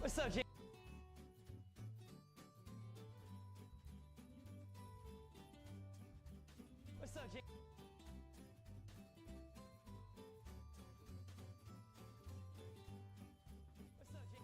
What's up, Jay? What's up, Jay? What's up, Jay?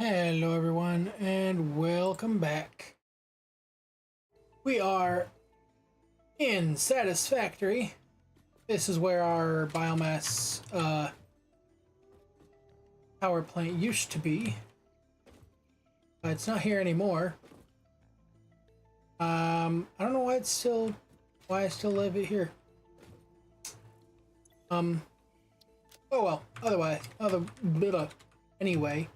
Hello everyone and welcome back. We are in Satisfactory. This is where our biomass power plant used to be. It's not here anymore. I don't know why I still live it here. Oh well, anyway.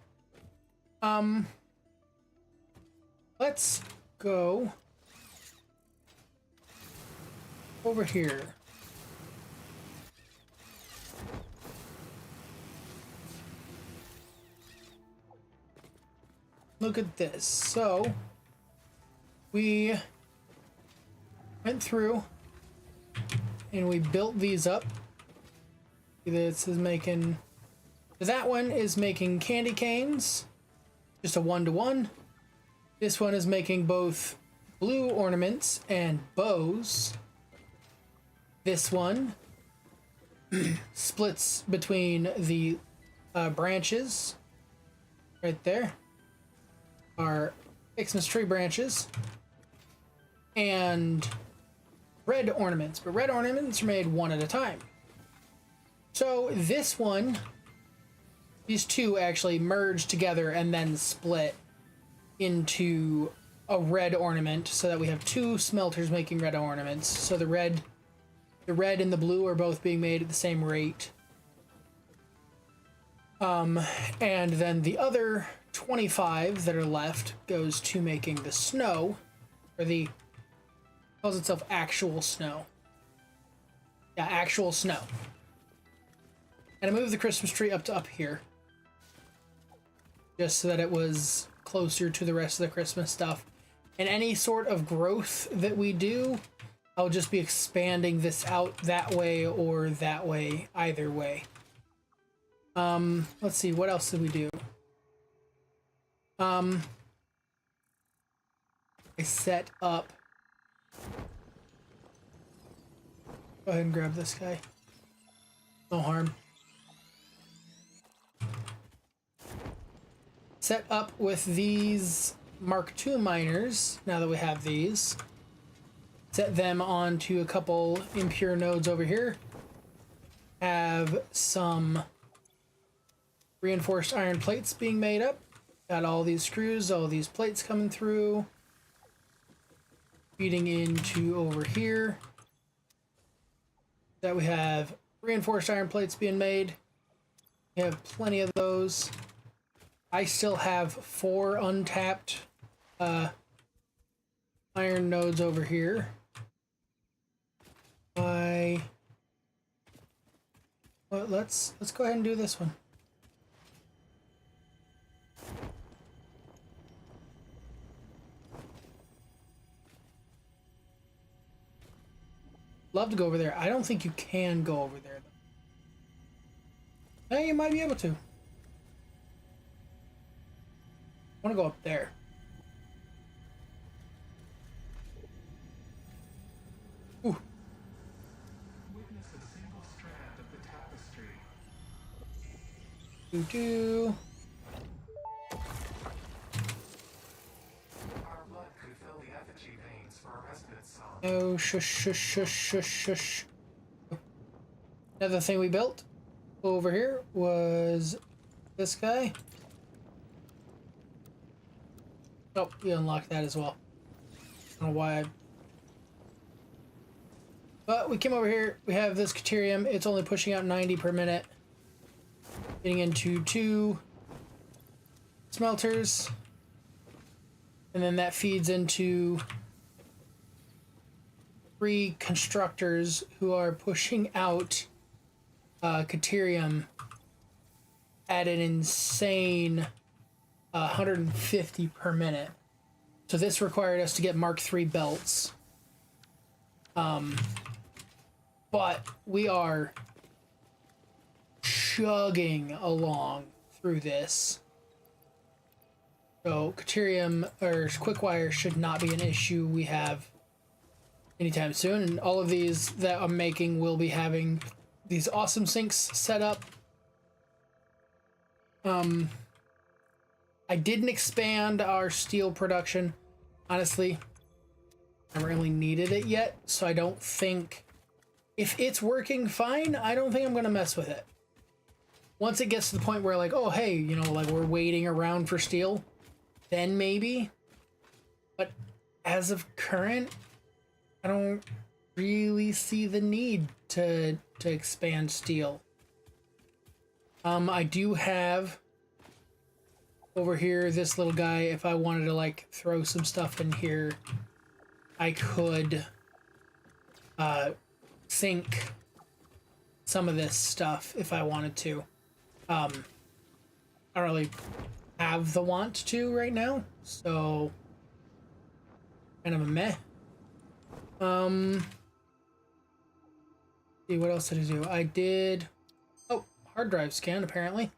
Let's go over here. Look at this. So, we went through and we built these up. This is making... That one is making candy canes. Just a 1-to-1. This one is making both blue ornaments and bows. This one splits between the branches right there. Our Ficsmas tree branches. And red ornaments. But red ornaments are made one at a time. So this one... These two actually merge together and then split into a red ornament so that we have two smelters making red ornaments. So the red and the blue are both being made at the same rate. And then the other 25 that are left goes to making the snow, or calls itself actual snow. Yeah, actual snow. And I moved the Christmas tree up here. Just so that it was closer to the rest of the Christmas stuff. And any sort of growth that we do, I'll just be expanding this out that way or that way, either way. Let's see, what else did we do? I set up... Go ahead and grab this guy. No harm. Set up with these Mark II miners, now that we have these. Set them onto a couple impure nodes over here. Have some reinforced iron plates being made up. Got all these screws, all these plates coming through. Feeding into over here. That we have reinforced iron plates being made. We have plenty of those. I still have 4 untapped iron nodes over here. Well, let's go ahead and do this one. Love to go over there. I don't think you can go over there though. Hey, you might be able to. I want to go up there. Ooh. Witness a single strand of the tapestry. Doo-doo. Our blood could fill the effigy veins for a respite song. Oh, shush, shush, shush, shush, shush. Another thing we built over here was this guy. Oh, we unlocked that as well. I don't know why. But we came over here. We have this Caterium. It's only pushing out 90 per minute. Getting into 2 smelters. And then that feeds into 3 constructors who are pushing out Caterium at an insane 150 per minute. So this required us to get Mark III belts. But we are chugging along through this. So Caterium or Quickwire should not be an issue we have anytime soon. And all of these that I'm making will be having these awesome sinks set up. I didn't expand our steel production. Honestly, I haven't really needed it yet, so I don't think... If it's working fine, I don't think I'm going to mess with it. Once it gets to the point where, like, oh, hey, you know, like, we're waiting around for steel, then maybe. But as of current, I don't really see the need to expand steel. I do have over here this little guy. If I wanted to, like, throw some stuff in here, I could sink some of this stuff if I wanted to. I don't really have the want to right now, so kind of a meh. See, what else did I do? I did, oh, hard drive scan apparently.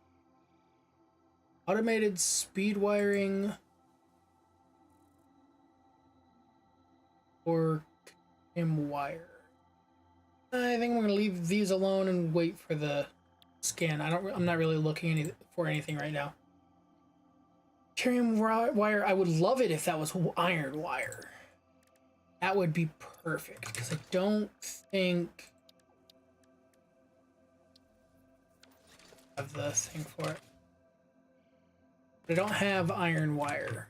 Automated speed wiring or CAM wire. I think I'm gonna leave these alone and wait for the scan. I'm not really looking for anything right now. Curium wire, I would love it if that was iron wire. That would be perfect, because I don't think I have the thing for it. But I don't have iron wire.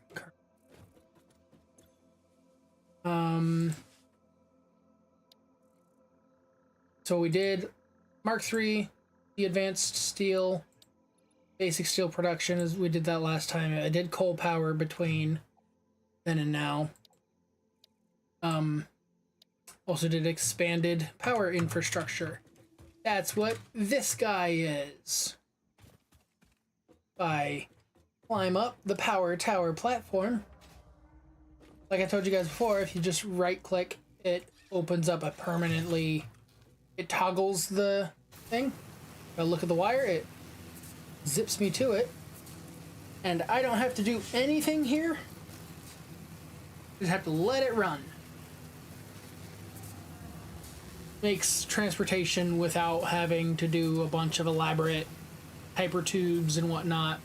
So we did Mark III, the advanced steel, basic steel production, as we did that last time. I did coal power between then and now. Also did expanded power infrastructure. That's what this guy is. If I climb up the power tower platform, like I told you guys before, if you just right click, it opens up a permanently, it toggles the thing. If I look at the wire, it zips me to it, and I don't have to do anything here. Just have to let it run. Makes transportation without having to do a bunch of elaborate hyper tubes and whatnot.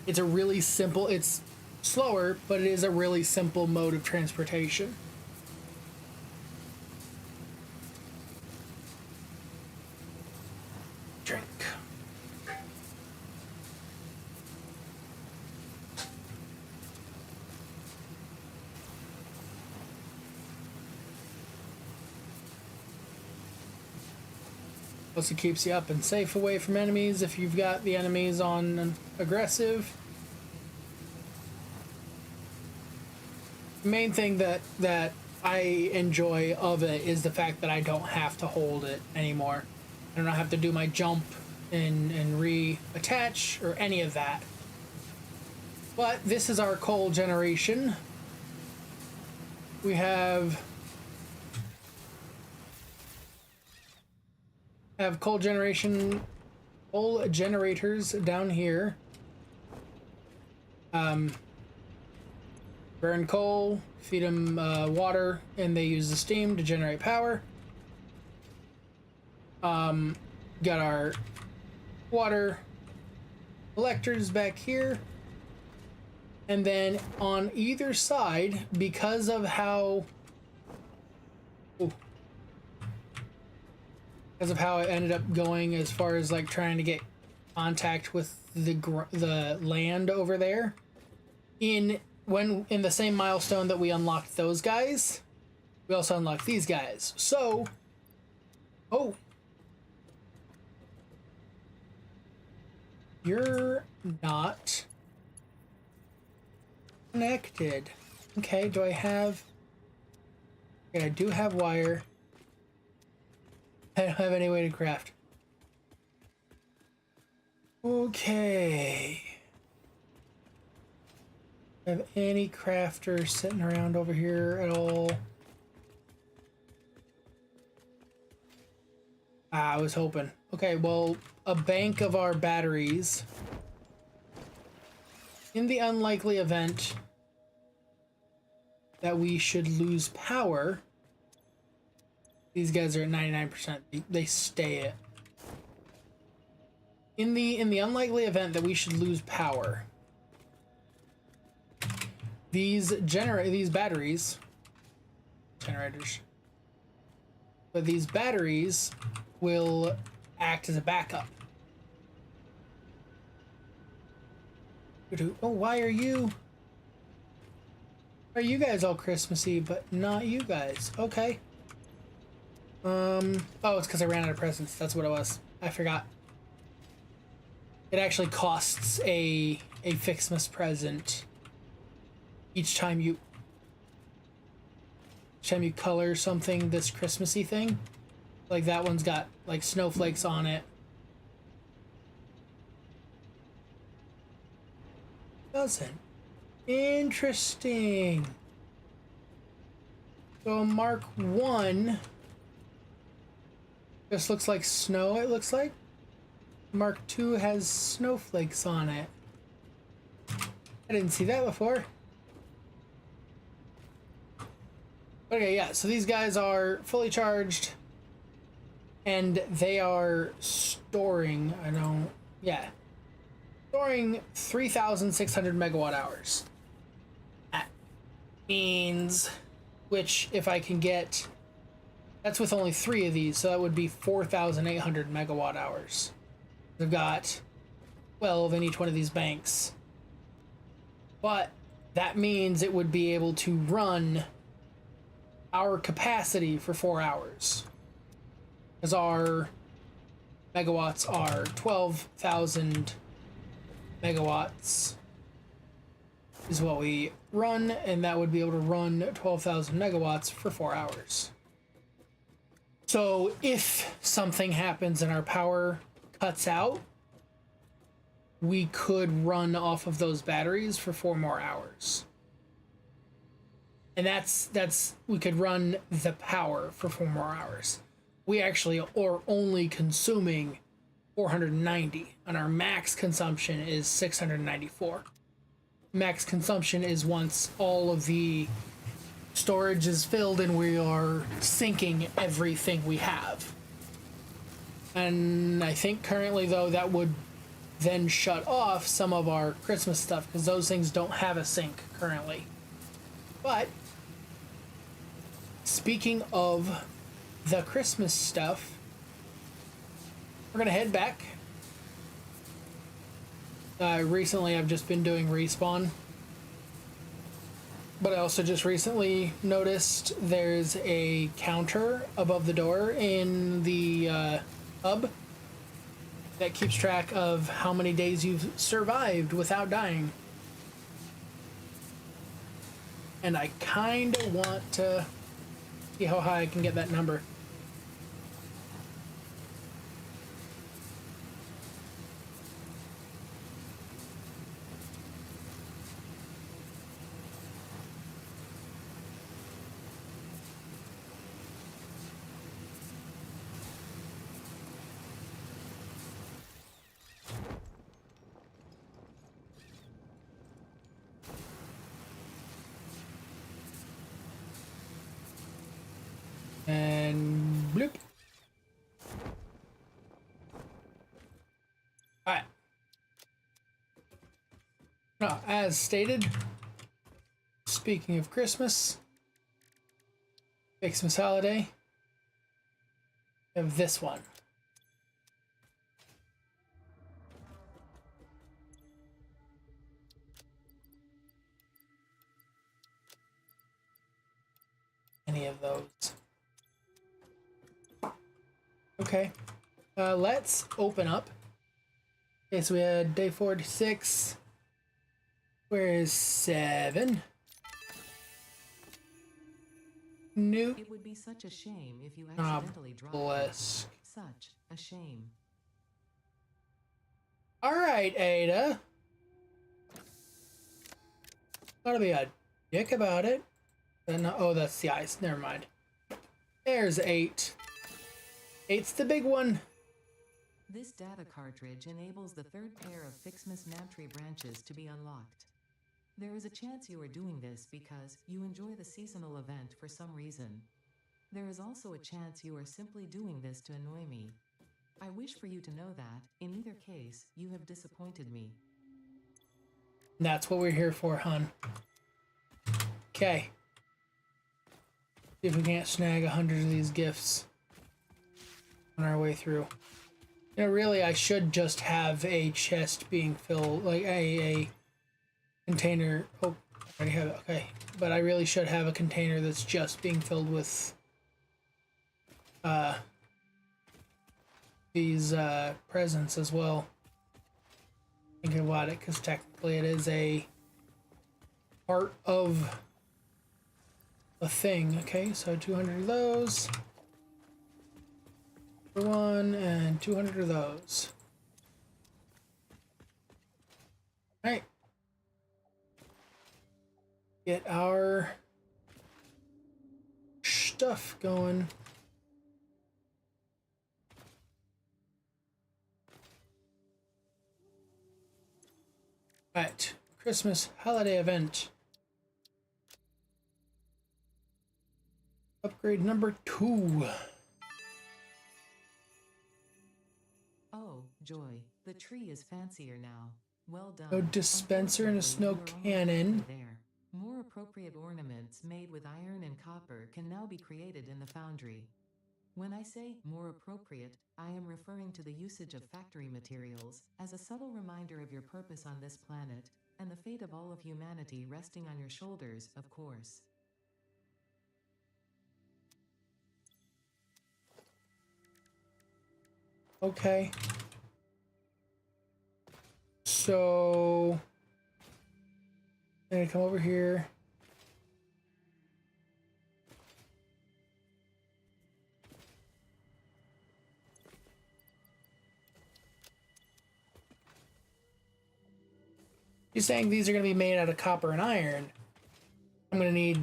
It's a really simple, it's slower, but it is a really simple mode of transportation. Drink. Also keeps you up and safe away from enemies if you've got the enemies on aggressive. The main thing that I enjoy of it is the fact that I don't have to hold it anymore. I don't have to do my jump and reattach or any of that. But this is our coal generation. We have coal generators down here. Burn coal, feed them water, and they use the steam to generate power. Got our water collectors back here. And then on either side, because of how it ended up going as far as like trying to get contact with the land over there, in the same milestone that we unlocked those guys, we also unlocked these guys. So, you're not connected. Okay, do I have... Okay, I do have wire. I don't have any way to craft. Okay. Have any crafters sitting around over here at all? I was hoping. Okay, well, a bank of our batteries. In the unlikely event that we should lose power, these guys are at 99%. They stay at. In the unlikely event that we should lose power, these batteries, generators, but these batteries will act as a backup. Oh, why are you guys all Christmassy, but not you guys? Okay. Oh, it's because I ran out of presents. That's what it was. I forgot. It actually costs a Ficsmas present each time you color something this Christmassy thing. Like that one's got like snowflakes on it. Doesn't. Interesting. So Mark 1 just looks like snow, it looks like. Mark 2 has snowflakes on it. I didn't see that before. Okay, yeah, so these guys are fully charged and they are storing, storing 3,600 megawatt hours. That means, which if I can get, that's with only 3 of these, so that would be 4,800 megawatt hours. They've got 12 in each one of these banks. But that means it would be able to run our capacity for 4 hours. Because our megawatts are 12,000 megawatts is what we run, and that would be able to run 12,000 megawatts for 4 hours. So if something happens and our power cuts out, we could run off of those batteries for 4 more hours. And that's we could run the power for 4 more hours. We actually are only consuming 490, and our max consumption is 694. Max consumption is once all of the storage is filled and we are sinking everything we have. And I think currently, though, that would then shut off some of our Christmas stuff because those things don't have a sink currently. But speaking of the Christmas stuff, we're gonna head back. Recently I've just been doing respawn, but I also just recently noticed there's a counter above the door in the hub that keeps track of how many days you've survived without dying. And I kind of want to see how high I can get that number. And bloop. Alright. Now, as stated, speaking of Christmas, Ficsmas holiday, we have this one. Any of those. Okay, let's open up. Okay, so we had day 46. Where is 7? New. It would be such a shame if you accidentally dropped Bless. it. Such a shame. All right, Ada. Gotta be a dick about it. Oh, that's the ice. Never mind. There's 8. 8's the big one. This data cartridge enables the third pair of Ficsmas Mantry branches to be unlocked. There is a chance you are doing this because you enjoy the seasonal event for some reason. There is also a chance you are simply doing this to annoy me. I wish for you to know that, in either case, you have disappointed me. That's what we're here for, hon. Okay. See if we can't snag 100 of these gifts on our way through. You know, really, I should just have a chest being filled, like a container. Oh, I already have it. Okay. But I really should have a container that's just being filled with these presents as well. Thinking about it, because technically it is a part of a thing. Okay, so 200 of those for one, and 200 of those. All right. Get our stuff going. Right, Christmas holiday event. Upgrade number 2. Oh, joy. The tree is fancier now. Well done. No dispenser and a snow Unfortunately, you are cannon. already there. More appropriate ornaments made with iron and copper can now be created in the foundry. When I say more appropriate, I am referring to the usage of factory materials as a subtle reminder of your purpose on this planet, and the fate of all of humanity resting on your shoulders, of course. Okay. So, I'm gonna come over here. You're saying these are gonna be made out of copper and iron. I'm gonna need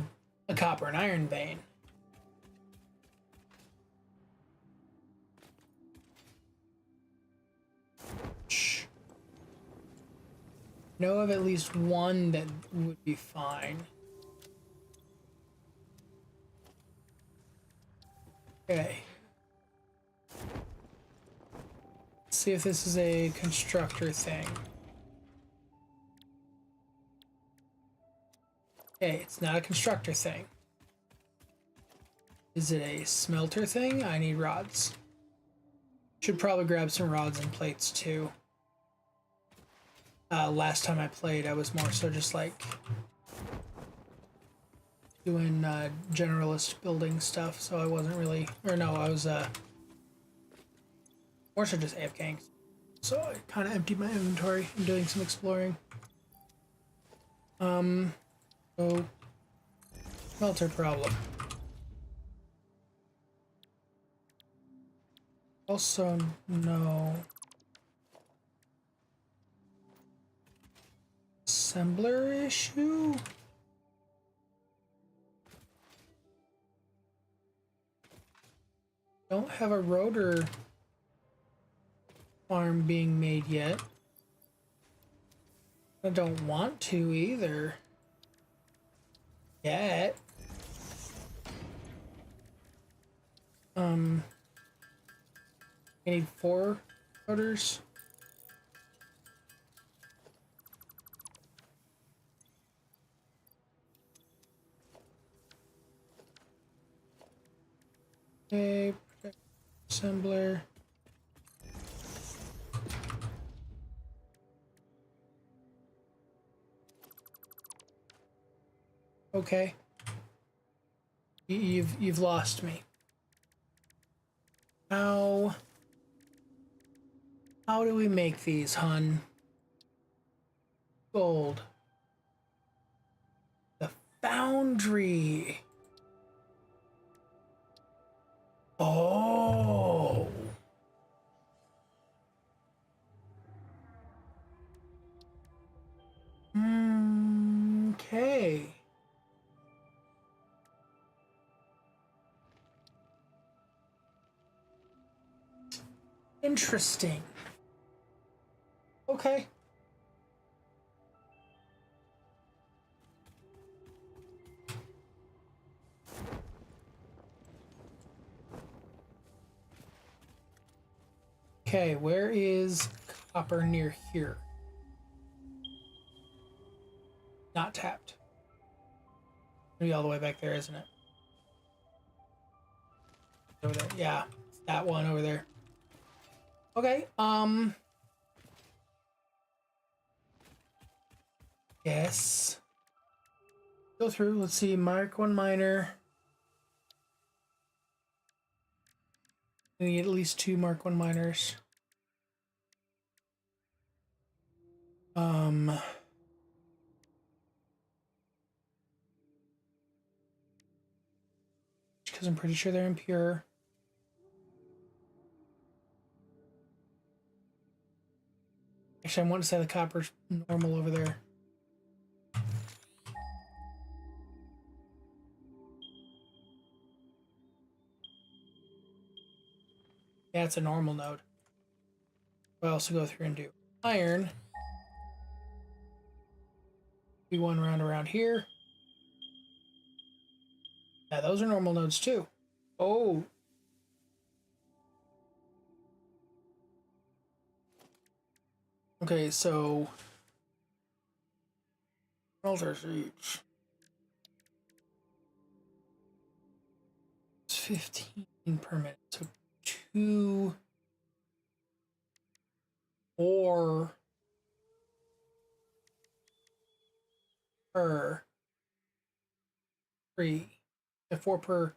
a copper and iron vein. Know of at least one that would be fine. Okay. Let's see if this is a constructor thing. Okay, it's not a constructor thing. Is it a smelter thing? I need rods. Should probably grab some rods and plates too. Last time I played, I was more so just like doing generalist building stuff, so I wasn't really, or no, I was more so just AFKing. So I kind of emptied my inventory and doing some exploring. So smelter problem. Also, no. Assembler issue? Don't have a rotor farm being made yet. I don't want to either. Yet. I need 4 rotors. Okay, assembler. Okay. You've lost me. How do we make these, hun? Gold. The foundry. Oh. Okay. Interesting. Okay. Okay, where is copper near here? Not tapped. Maybe all the way back there, isn't it? Over there. Yeah, that one over there. Okay, yes. Go through, let's see, Mark 1 miner. We need at least 2 Mark 1 miners. Because I'm pretty sure they're impure. Actually, I want to say the copper's normal over there. Yeah, it's a normal node. I also go through and do iron. We one round around here. Yeah, those are normal nodes too. Oh. Okay, so smelters each. It's 15 per minute. So 2 or per 3. 4 per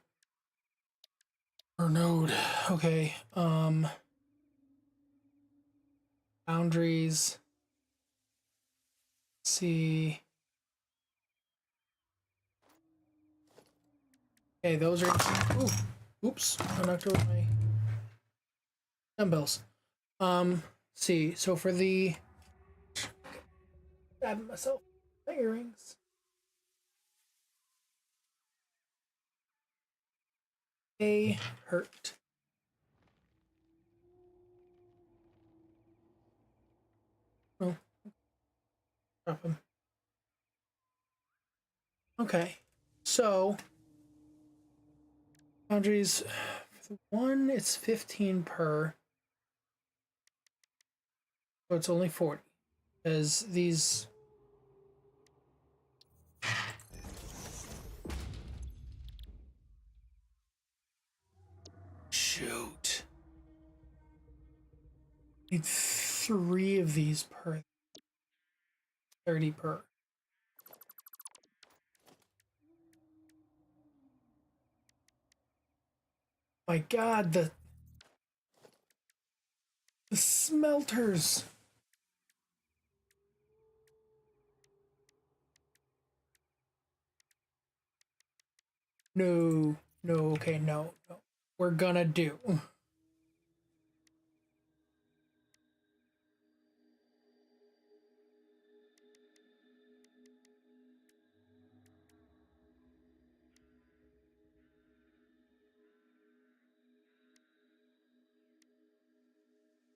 node. Okay. Boundaries. Let's see. Okay, those are. Ooh, oops! I knocked over my dumbbells. See. So for the. Grabbing myself my earrings. They hurt. Oh, drop them. Okay, so boundaries for the one, it's 15 per. So it's only 40. Because these. Shoot. Need 3 of these per. 30 per. My God, the smelters. No, no, okay, no. We're gonna do.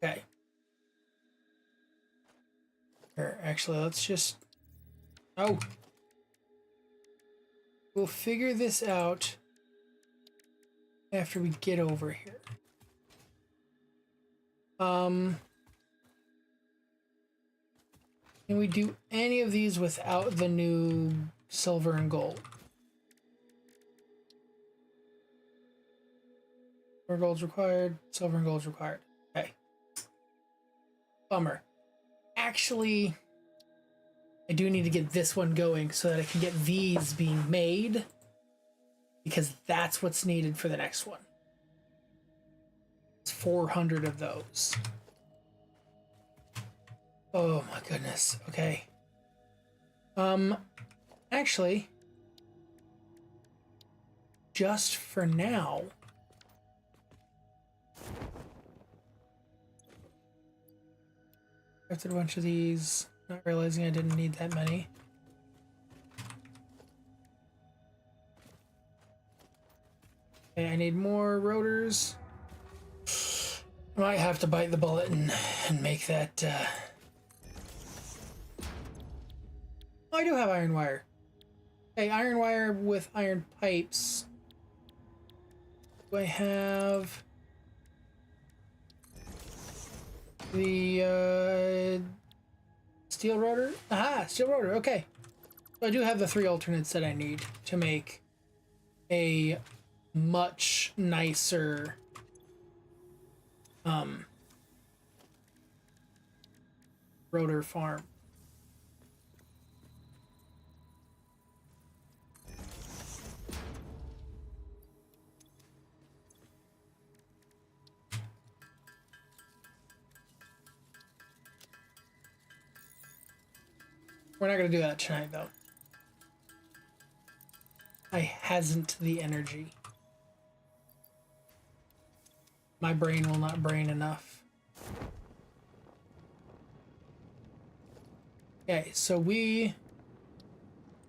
Okay. Here, actually, let's just. Oh. We'll figure this out after we get over here. Can we do any of these without the new silver and gold? Silver and gold's required. Silver and gold's required. Okay. Bummer. Actually, I do need to get this one going so that I can get these being made, because that's what's needed for the next one. It's 400 of those. Oh my goodness. Okay. Actually, just for now, crafted a bunch of these, not realizing I didn't need that many. Okay, I need more rotors. I might have to bite the bullet and make that. Oh, I do have iron wire. Okay, iron wire with iron pipes. Do I have the steel rotor? Aha, steel rotor. Okay. I do have the 3 alternates that I need to make a much nicer rotor farm. We're not gonna do that tonight though. I hasn't the energy. My brain will not brain enough. Okay, so we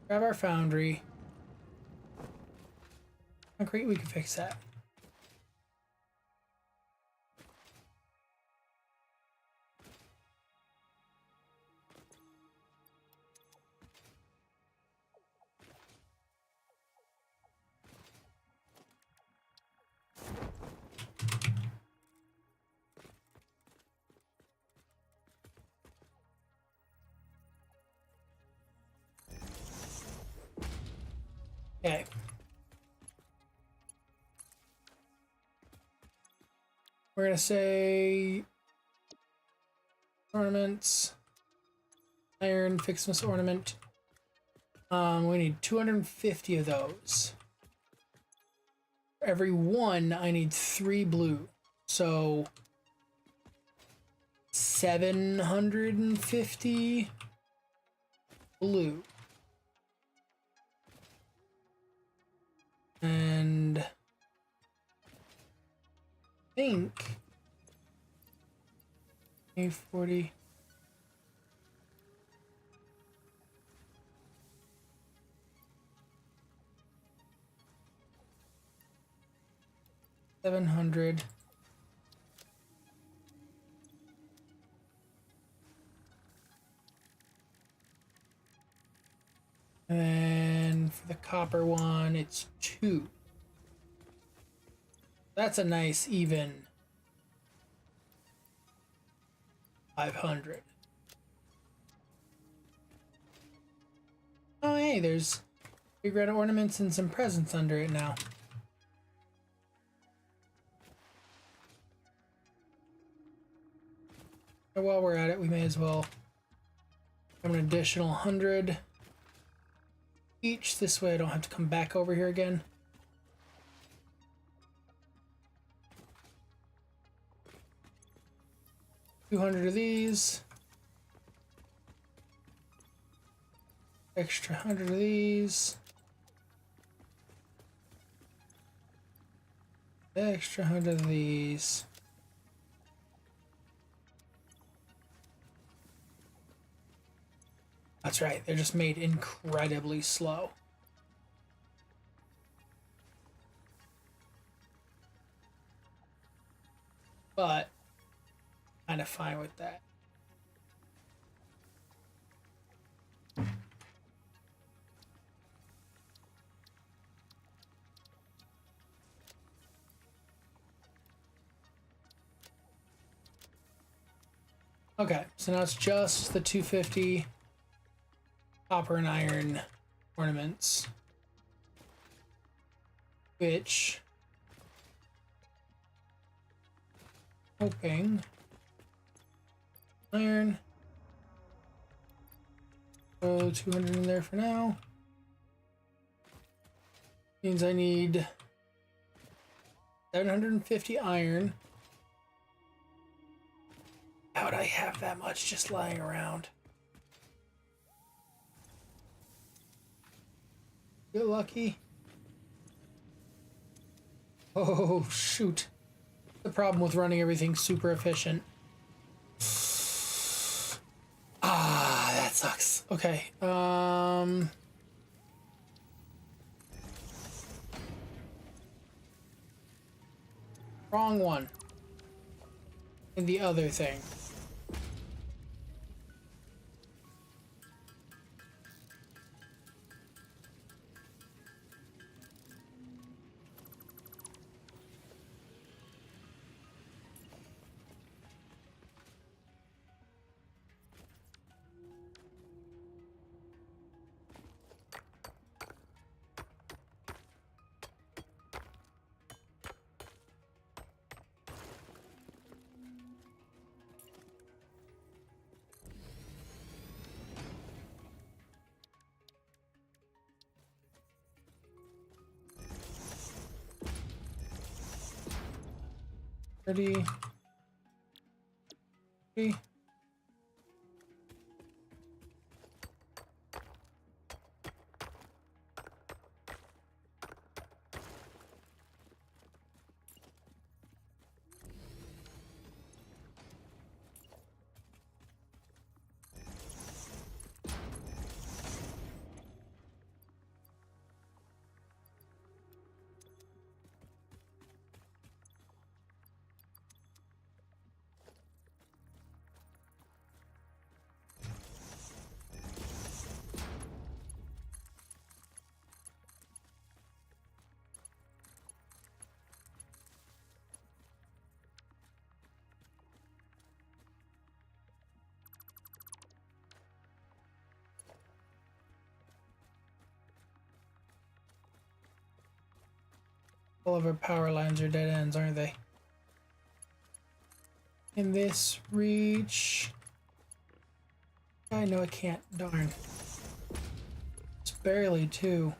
grab our foundry. Concrete, we can fix that. Okay. We're gonna say ornaments, iron, Ficsmas ornament. We need 250 of those. For every one, I need 3 blue. So 750 blue. And I think 840. $700. And then for the copper one, it's 2. That's a nice even 500. Oh, hey, there's big red ornaments and some presents under it now. And while we're at it, we may as well have an additional 100 each. This way I don't have to come back over here again. $200 of these. Extra 100 of these. Extra 100 of these. That's right, they're just made incredibly slow. But kind of fine with that. Okay, so now it's just the 250 copper and iron ornaments, which hoping iron. So 200 in there for now. Means I need 750 iron. How would I have that much just lying around? Get lucky. Oh, shoot. The problem with running everything super efficient. Ah, that sucks. Okay. Wrong one. And the other thing. 30. 30. All of our power lines are dead ends, aren't they? Can this reach? I know it can't. Darn. It's barely two.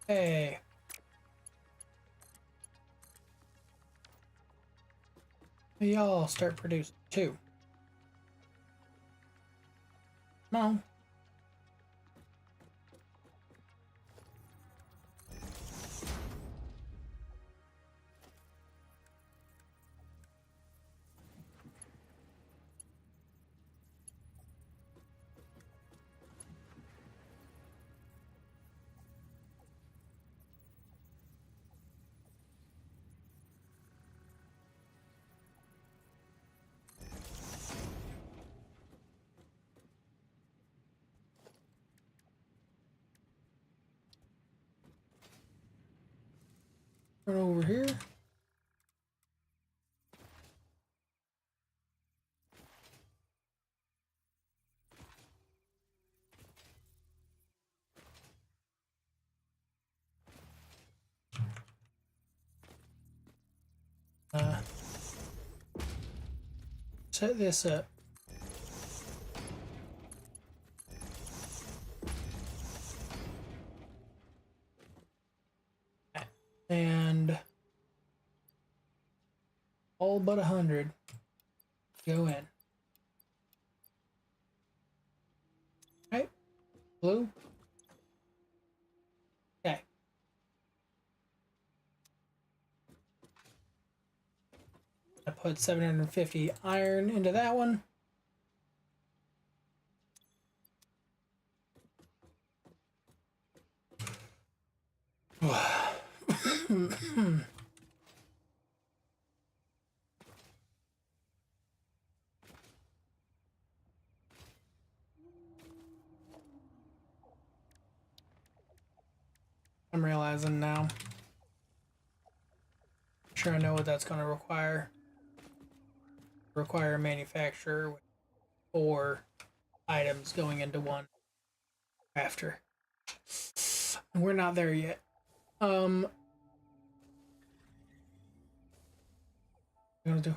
Hey. Y'all start producing too. Come on. Run over here. Set this up. And all but 100 go in. Right? Blue. Okay. I put 750 iron into that one. I'm realizing now. Sure, I know what that's going to require. Require a manufacturer with 4 items going into one crafter. We're not there yet. What am I gonna do?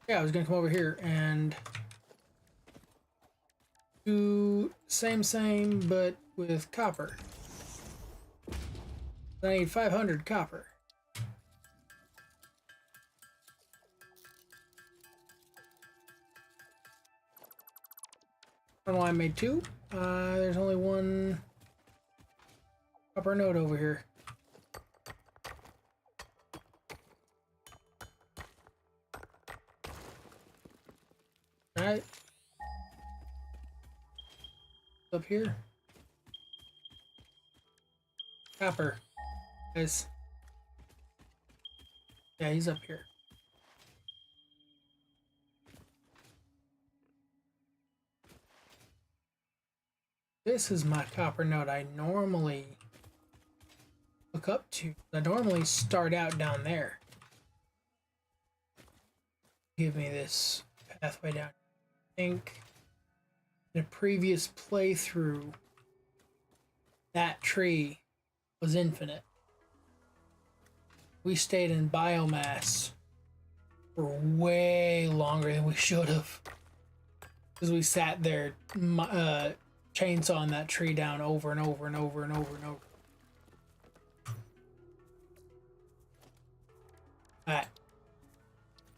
Yeah, I was gonna come over here and do same, but with copper. I need 500 copper. I don't know why I made 2. There's only 1 copper node over here. Alright. Up here. copper? Guys. Yeah, he's up here. This is my copper node I normally look up to. I normally start out down there. Give me this pathway down. I think in a previous playthrough, that tree was infinite. We stayed in biomass for way longer than we should have. Because we sat there chainsawing that tree down over and over and over and over and over. Alright.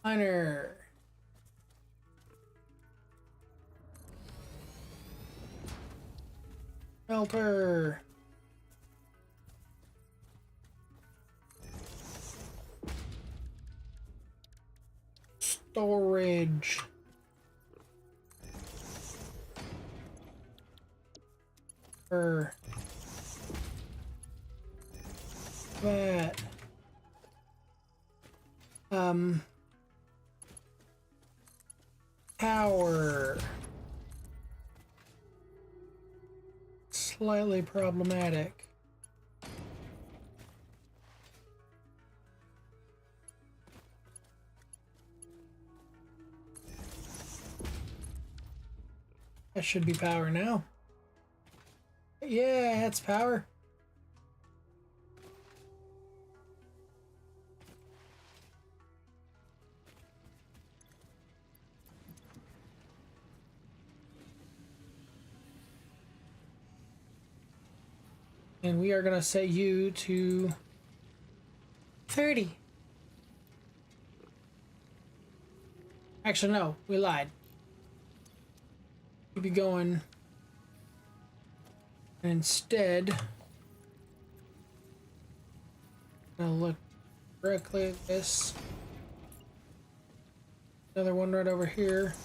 Miner. Smelter. Storage. That. Power. Slightly problematic. That should be power now. Yeah, that's power. And we are going to set you to 30. Actually, no, we lied. We'd be going instead. I'll look directly at this. Another one right over here.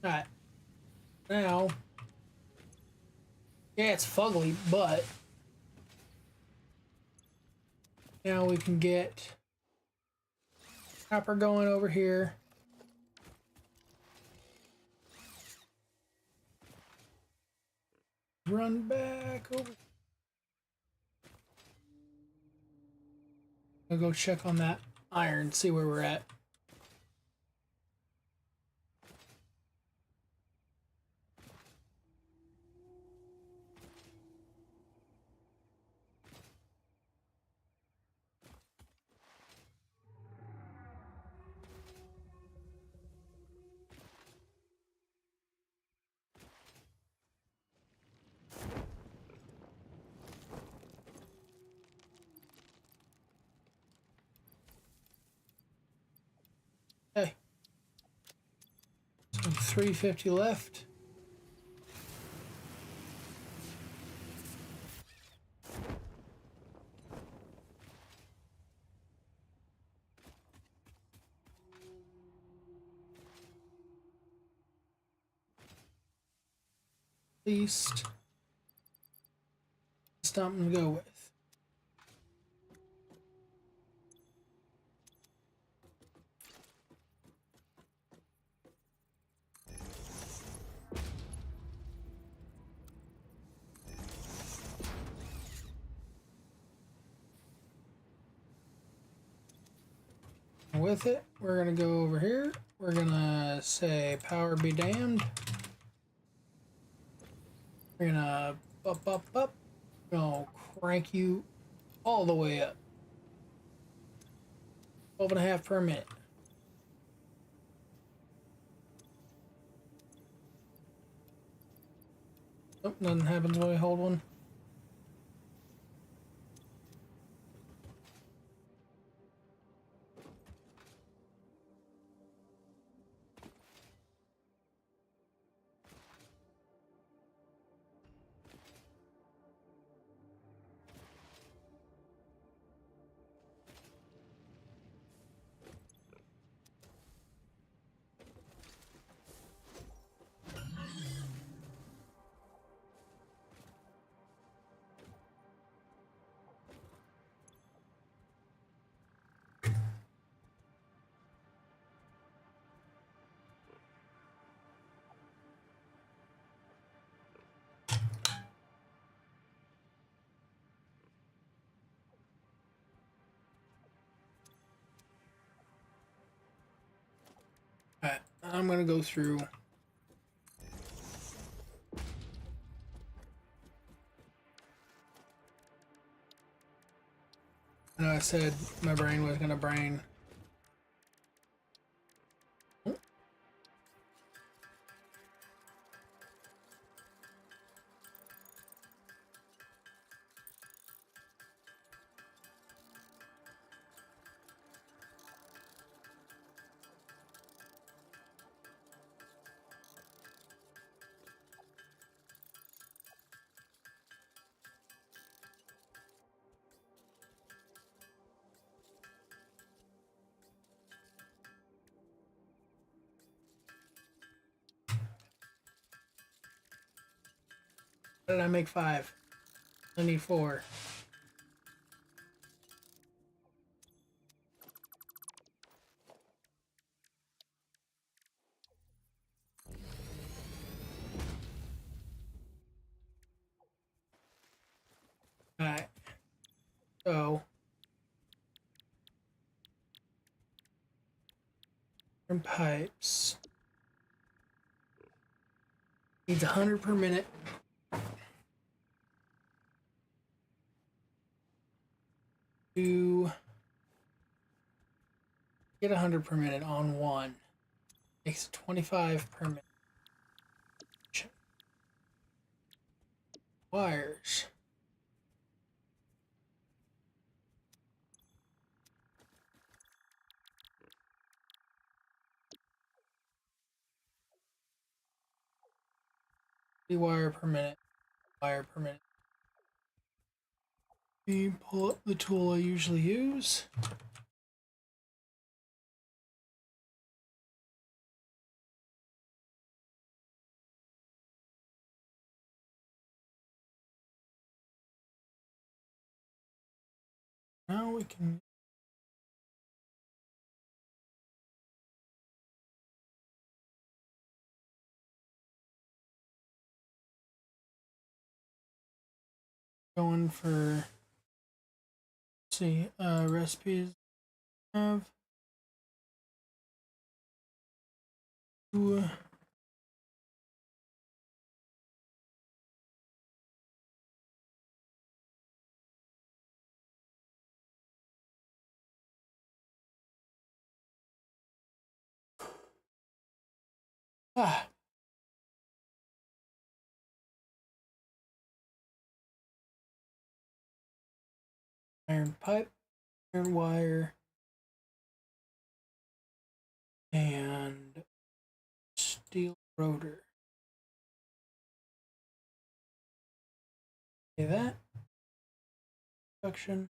Alright. Now, yeah, it's fugly, but now we can get copper going over here. Run back over. I'll go check on that iron, see where we're at. Okay. So 350 left. Least something to go with. With it, we're gonna go over here. We're gonna say power be damned. We're gonna up. We're gonna crank you all the way up. 12.5 per minute. Nope, nothing happens when I hold one. Alright, I'm gonna go through. I know I said my brain was gonna brain. How did I make 5? I need 4. Alright, so pipes needs 100 per minute. To get 100 per minute on one makes 25 per minute. Wires. Wire per minute. Wire per minute. Let me pull up the tool I usually use. Now we can go in for, let's see, recipes have two, ah, iron pipe, iron wire, and steel rotor. Okay, that production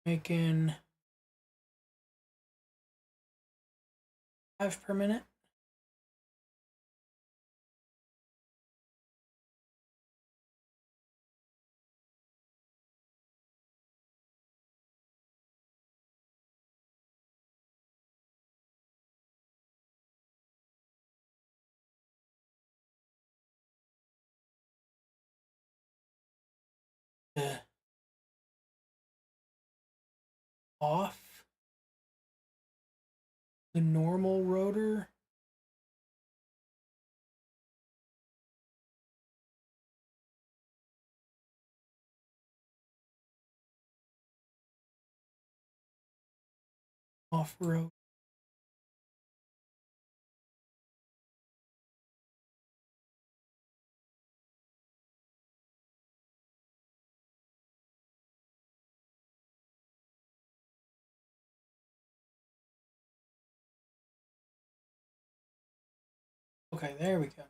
making 5 per minute. off the normal rotor. Off-road. Okay, there we go.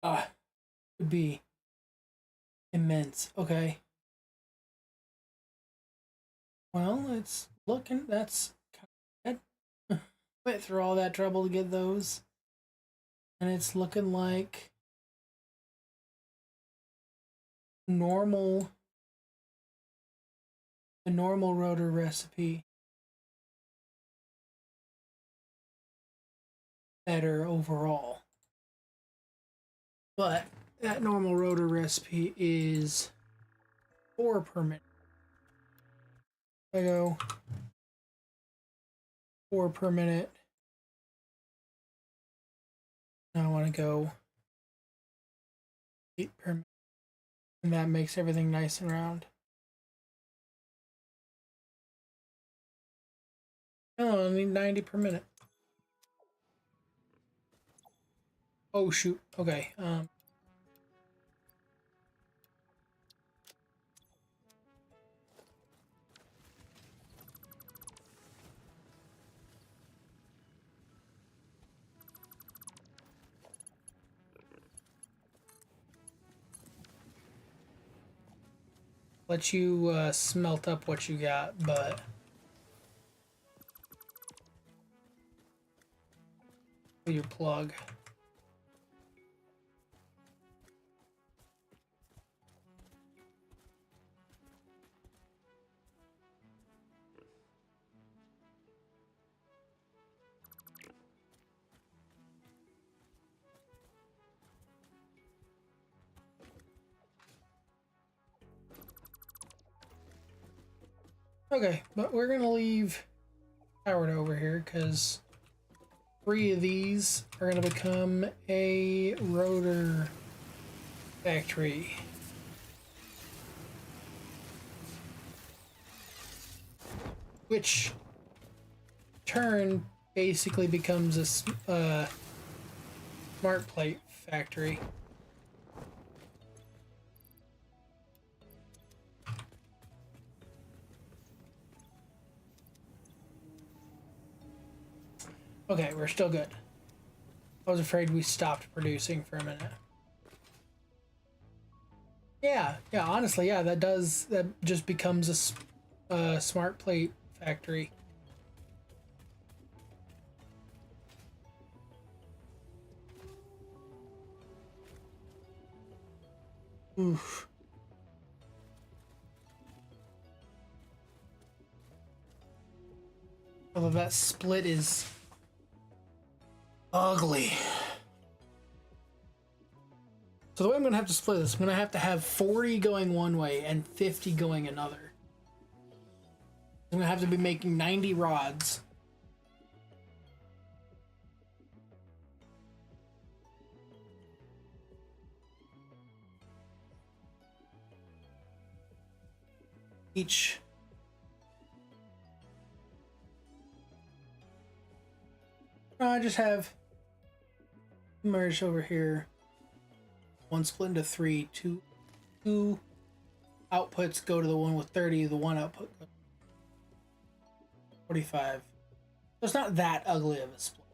Ah, would be immense. Okay. Well, it's looking, that's kind of good. Went through all that trouble to get those. And it's looking like normal, the normal rotor recipe. Better overall. But that normal rotor recipe is 4 per minute. I go 4 per minute. Now I want to go 8 per minute. And that makes everything nice and round. Oh, I need 90 per minute. Oh shoot. Okay. Let you smelt up what you got, but your plug. Okay, but we're gonna leave Howard over here because 3 of these are gonna become a rotor factory. Which turn basically becomes a smart plate factory. Okay, we're still good. I was afraid we stopped producing for a minute. Yeah, honestly, yeah, that just becomes a smart plate factory. Oof. Although that split is ugly. So the way I'm gonna have to split this, I'm gonna have to have 40 going one way and 50 going another. I'm gonna have to be making 90 rods. each. No, I just have merged over here. One split into three. Two outputs go to the one with 30. The one output 45. So it's not that ugly of a split.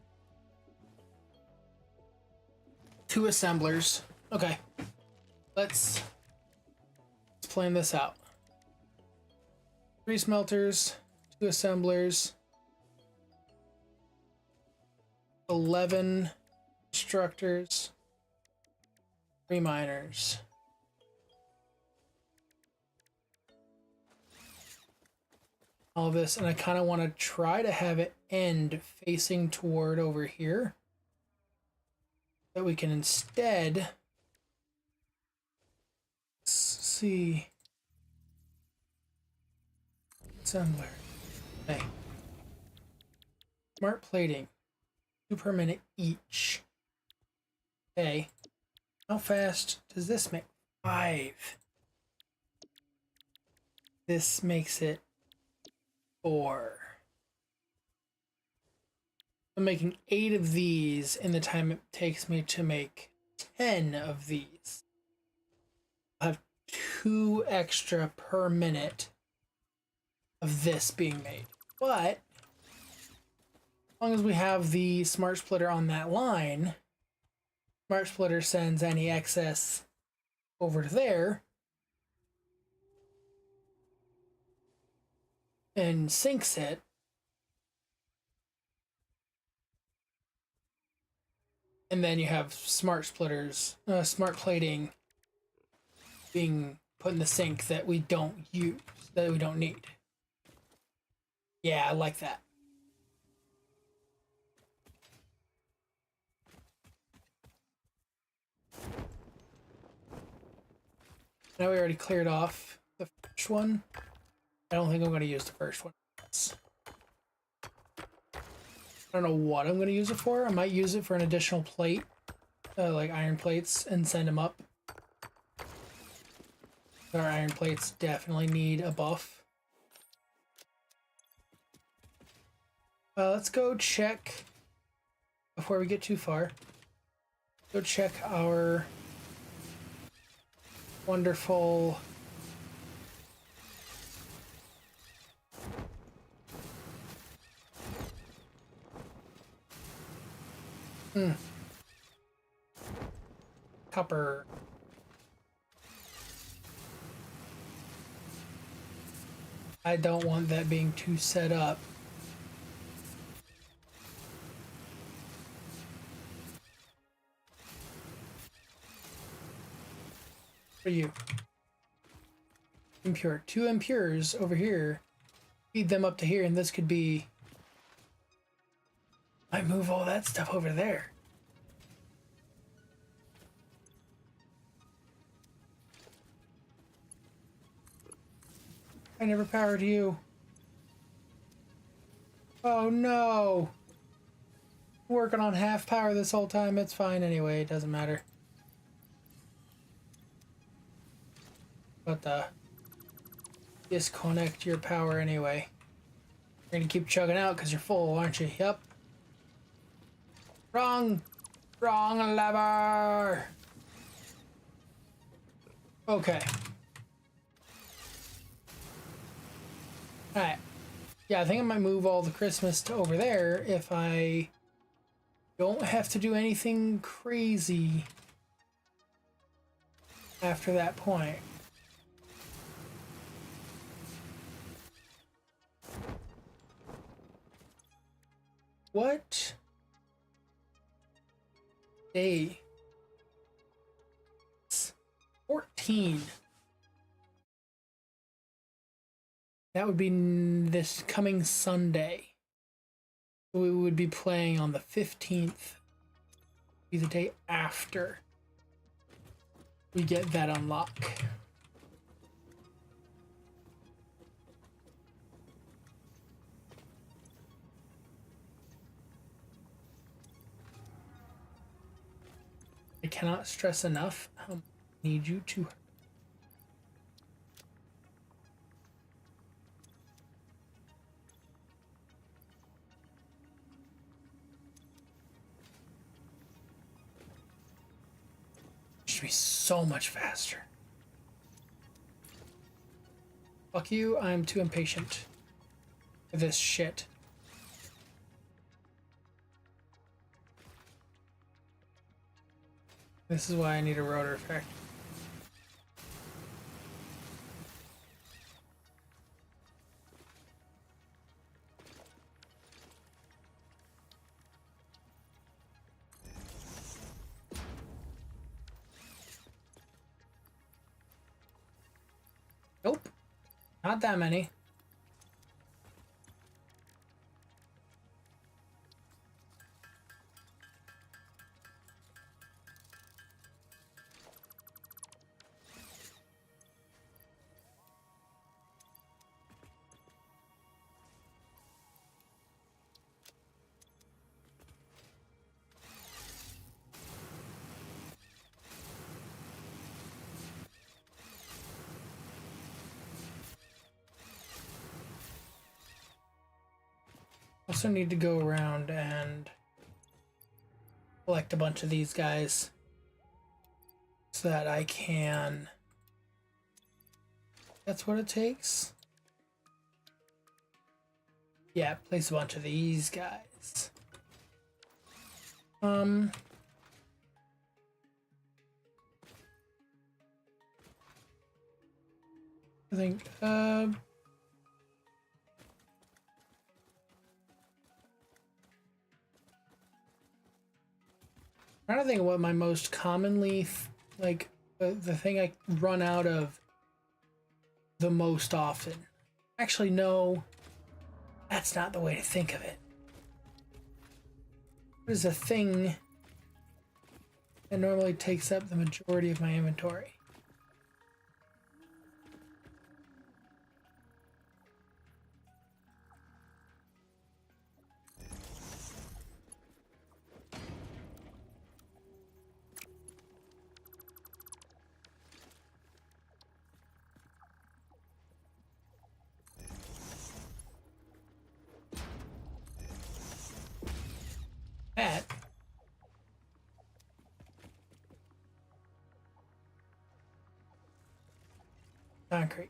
Two assemblers. Okay. Let's plan this out. 3 smelters, 2 assemblers, 11 constructors, 3 miners. All this, and I kind of want to try to have it end facing toward over here. That we can instead see assembler. Okay. Smart plating. 2 per minute each. Okay. How fast does this make? 5. This makes it 4. I'm making 8 of these in the time it takes me to make 10 of these. I'll have 2 extra per minute of this being made. But as long as we have the smart splitter on that line, smart splitter sends any excess over to there and syncs it. And then you have smart splitters, smart plating being put in the sink that we don't use, that we don't need. Yeah, I like that. Now we already cleared off the first one. I don't think I'm going to use the first one. I don't know what I'm going to use it for. I might use it for an additional plate, like iron plates, and send them up. Our iron plates definitely need a buff. Let's go check, before we get too far, go check our wonderful copper. I don't want that being too set up. For you. Impure. 2 impures over here. Feed them up to here, and this could be... I move all that stuff over there. I never powered you. Oh no! Working on half power this whole time. It's fine anyway. It doesn't matter. But disconnect your power anyway. You're gonna keep chugging out because you're full, aren't you? Yep. Wrong lever. Okay. Alright. Yeah, I think I might move all the Christmas to over there if I don't have to do anything crazy after that point. What day? It's 14. That would be this coming Sunday. We would be playing on the 15th. Be the day after we get that unlock. I cannot stress enough how much I need you to. me so much faster. Fuck you, I'm too impatient for this shit. This is why I need a rotor effect. Nope. Not that many. Also need to go around and collect a bunch of these guys so that I can... That's what it takes? Yeah, place a bunch of these guys. I think, trying to think of what my most commonly, like, the thing I run out of the most often. Actually, no, that's not the way to think of it. What is a thing that normally takes up the majority of my inventory? That concrete.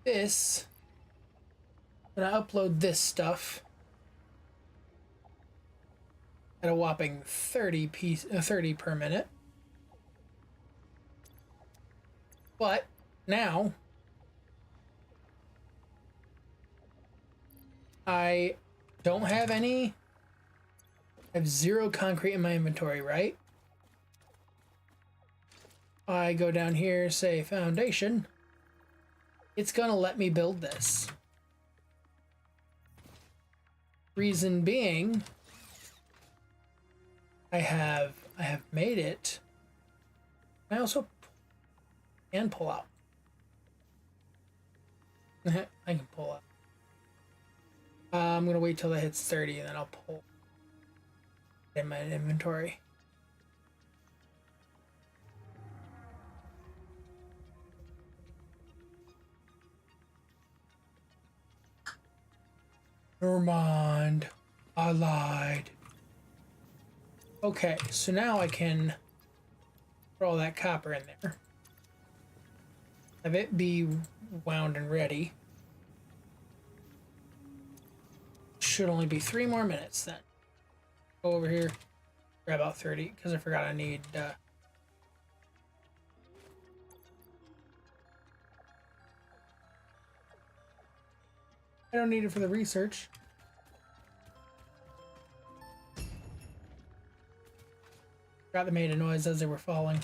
This, when I upload this stuff at a whopping 30 per minute. But now I don't have any. I have 0 concrete in my inventory, right? I go down here, say foundation. It's gonna let me build this. Reason being, I have made it. I also can pull out. I can pull out. I'm gonna wait till it hits 30 and then I'll pull in my inventory. Never mind. I lied. Okay, so now I can put all that copper in there. Have it be wound and ready. Should only be 3 more minutes then. Go over here, grab out 30, because I forgot I need... I don't need it for the research. Forgot they made a noise as they were falling.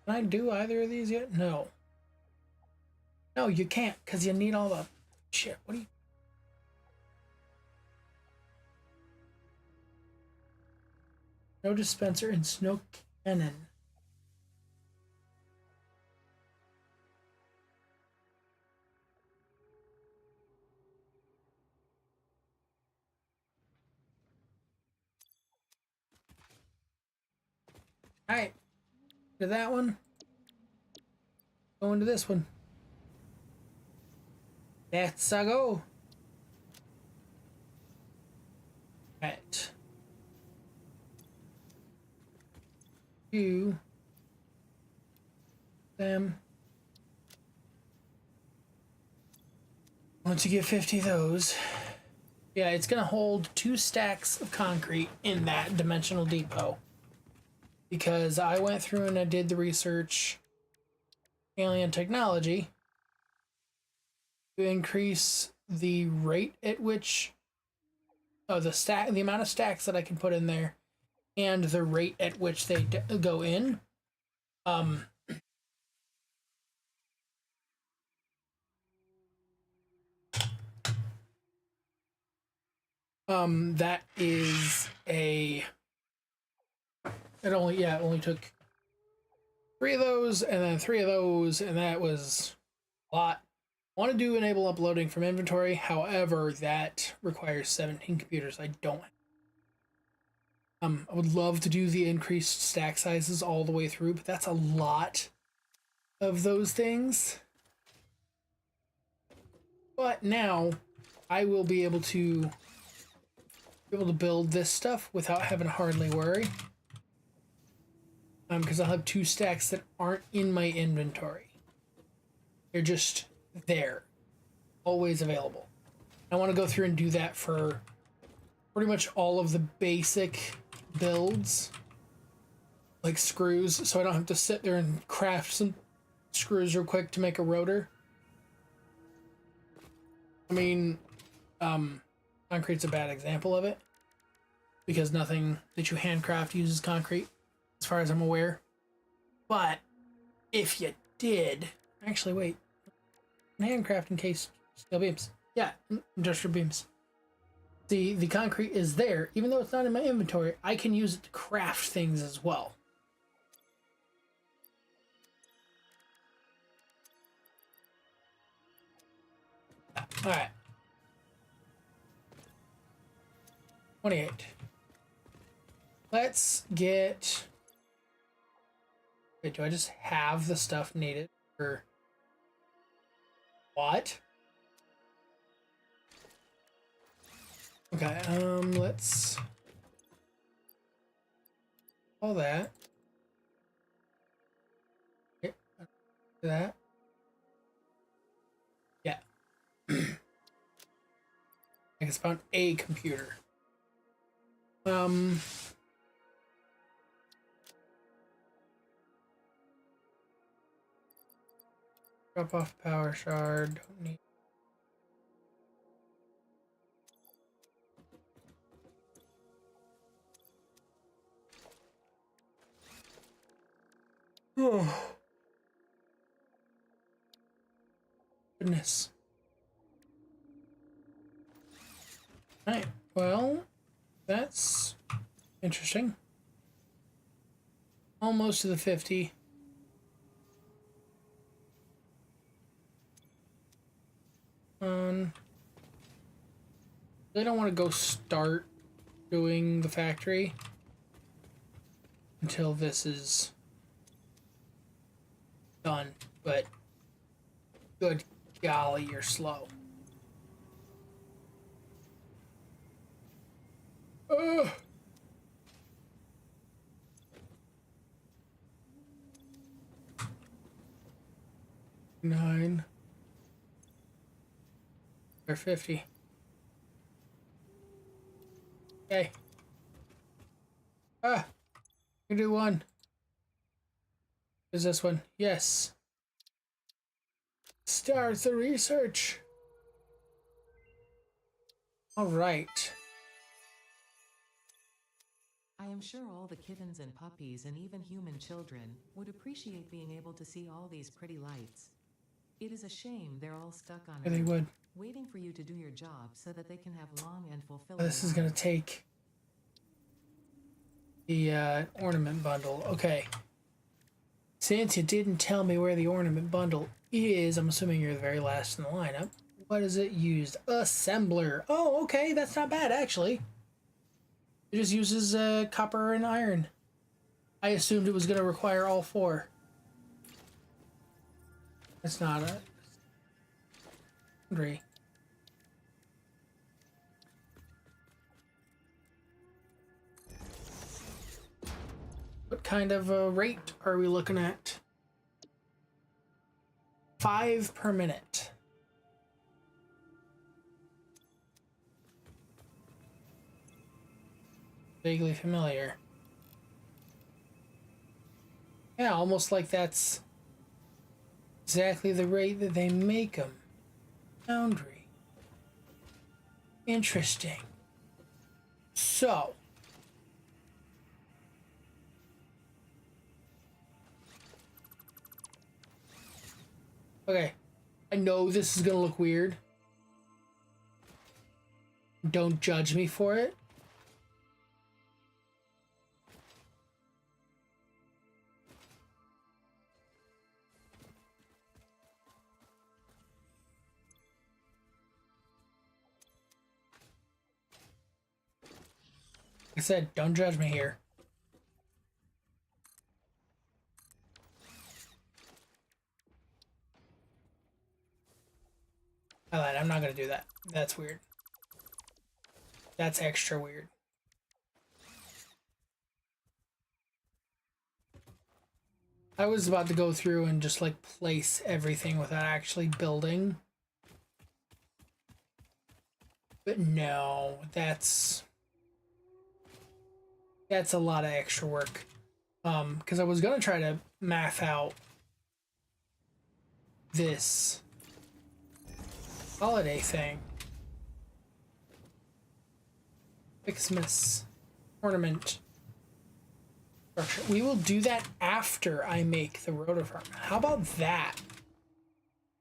Can I do either of these yet? No. No, you can't, because you need all the shit. What do you... Snow dispenser and snow cannon. Alright. To that one. Go into this one. Let's go. Right. You them. Once you get 50 of those, yeah, it's gonna hold 2 stacks of concrete in that dimensional depot. Because I went through and I did the research, alien technology, to increase the rate at which, the amount of stacks that I can put in there, and the rate at which they go in. That is a. It only took 3 of those, and then 3 of those, and that was a lot. I want to do enable uploading from inventory, however, that requires 17 computers. I don't. I would love to do the increased stack sizes all the way through, but that's a lot of those things. But now I will be able to build this stuff without having to hardly worry. Because I'll have 2 stacks that aren't in my inventory. They're just there, always available. I want to go through and do that for pretty much all of the basic builds, like screws, so I don't have to sit there and craft some screws real quick to make a rotor. I mean, concrete's a bad example of it, because nothing that you handcraft uses concrete, as far as I'm aware. But if you did, actually, wait, handcraft in case steel beams, yeah, industrial beams. The concrete is there, even though it's not in my inventory. I can use it to craft things as well. All right. 28. Let's get. Wait, do I just have the stuff needed for what? Okay, let's all that. Okay, that. Yeah. I just found a computer. Drop off power shard. Don't need. Oh. Goodness. Alright, well, that's interesting. Almost to the 50. I don't want to go start doing the factory until this is done, but good golly, you're slow. Ugh. Nine. Or 50. Okay. Ah! You do one. Is this one? Yes. Start the research. All right. I am sure all the kittens and puppies and even human children would appreciate being able to see all these pretty lights. It is a shame they're all stuck on Yeah, they Earth, would. waiting for you to do your job so that they can have long and fulfilling This is gonna lives. take the ornament bundle. Okay. Since you didn't tell me where the ornament bundle is, I'm assuming you're the very last in the lineup. What is it used? Assembler. Oh, okay, that's not bad actually. It just uses copper and iron. I assumed it was going to require all 4. It's not a foundry. kind of a rate are we looking at? 5 per minute. Vaguely familiar. Yeah, almost like that's exactly the rate that they make them. Foundry. Interesting. So. Okay. I know this is gonna look weird. Don't judge me for it. Like I said, don't judge me here. I lied, I'm not gonna do that. That's weird. That's extra weird. I was about to go through and just like place everything without actually building. But no, that's a lot of extra work. Because I was gonna try to math out this holiday thing. Ficsmas ornament structure. We will do that after I make the rotor farm. How about that?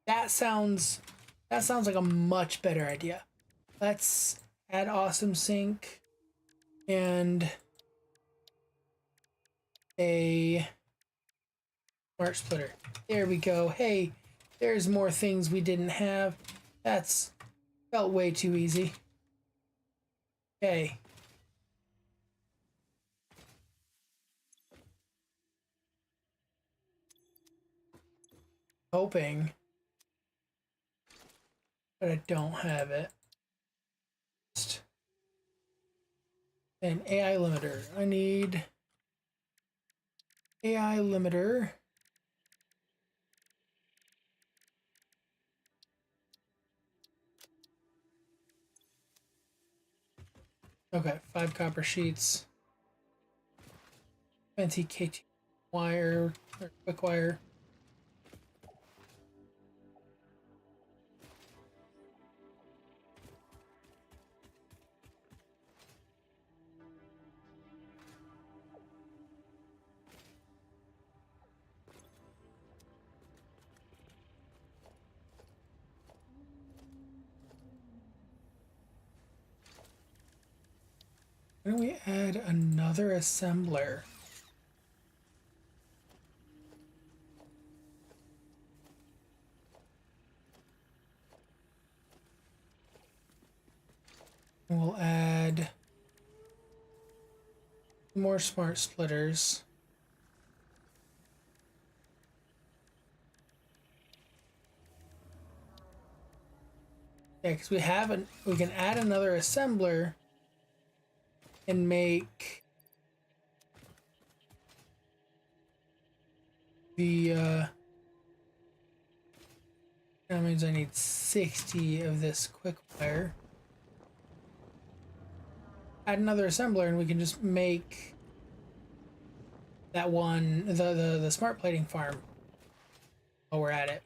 That sounds like a much better idea. Let's add awesome sync and a smart splitter. There we go. Hey, there's more things we didn't have. That's felt way too easy. Okay. Hoping, but I don't have it. Just an AI limiter. I need AI limiter. Okay, 5 copper sheets. Fancy KT wire or quick wire. Why don't we add another assembler? We'll add more smart splitters. Yeah, because we can add another assembler and make the that means I need 60 of this quick wire. Add another assembler and we can just make that one the smart plating farm while we're at it.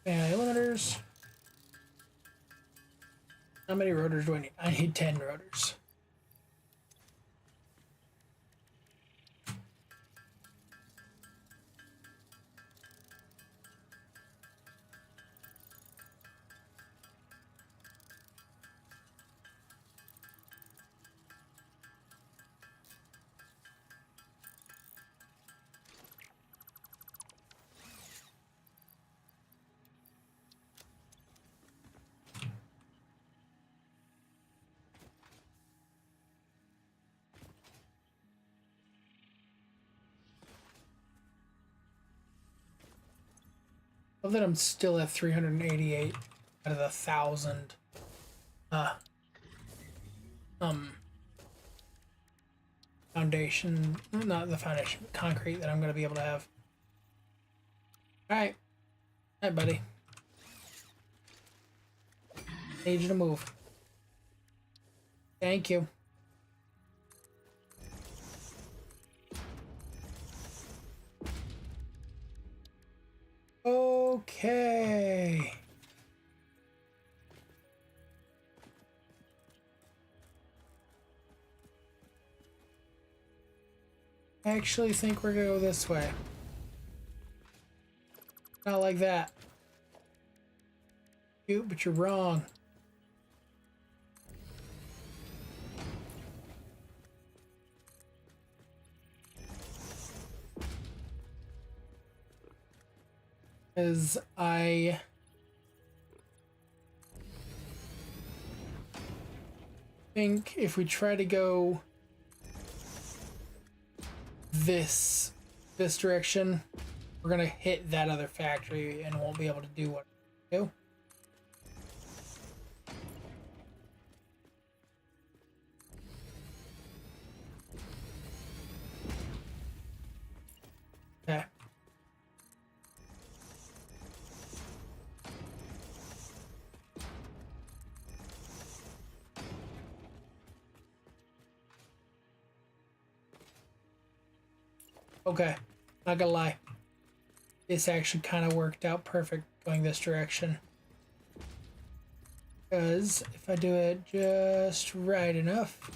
AI limiters. How many rotors do I need? I need 10 rotors. Love that I'm still at 388 out of the 1,000 foundation, not the foundation, concrete that I'm gonna be able to have. Alright. Alright, buddy. Need you to move. Thank you. Okay. I actually think we're gonna go this way. Not like that. Cute, but you're wrong. As I think if we try to go this direction, we're gonna hit that other factory and won't be able to do what we do. Okay. Okay, not gonna lie. This actually kind of worked out perfect going this direction. Because if I do it just right enough,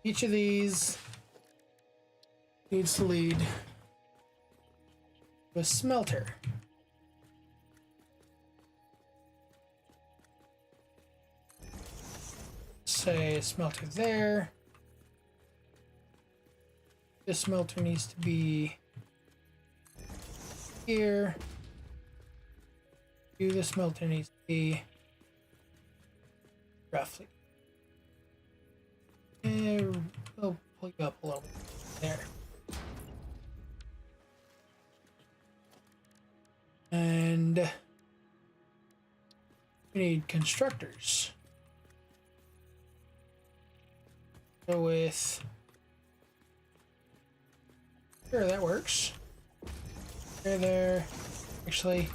each of these needs to lead to a smelter. Say smelter there. This smelter needs to be here. This smelter needs to be roughly. We'll pull you up a little bit there. And we need constructors. Go with, sure, that works. There. Actually,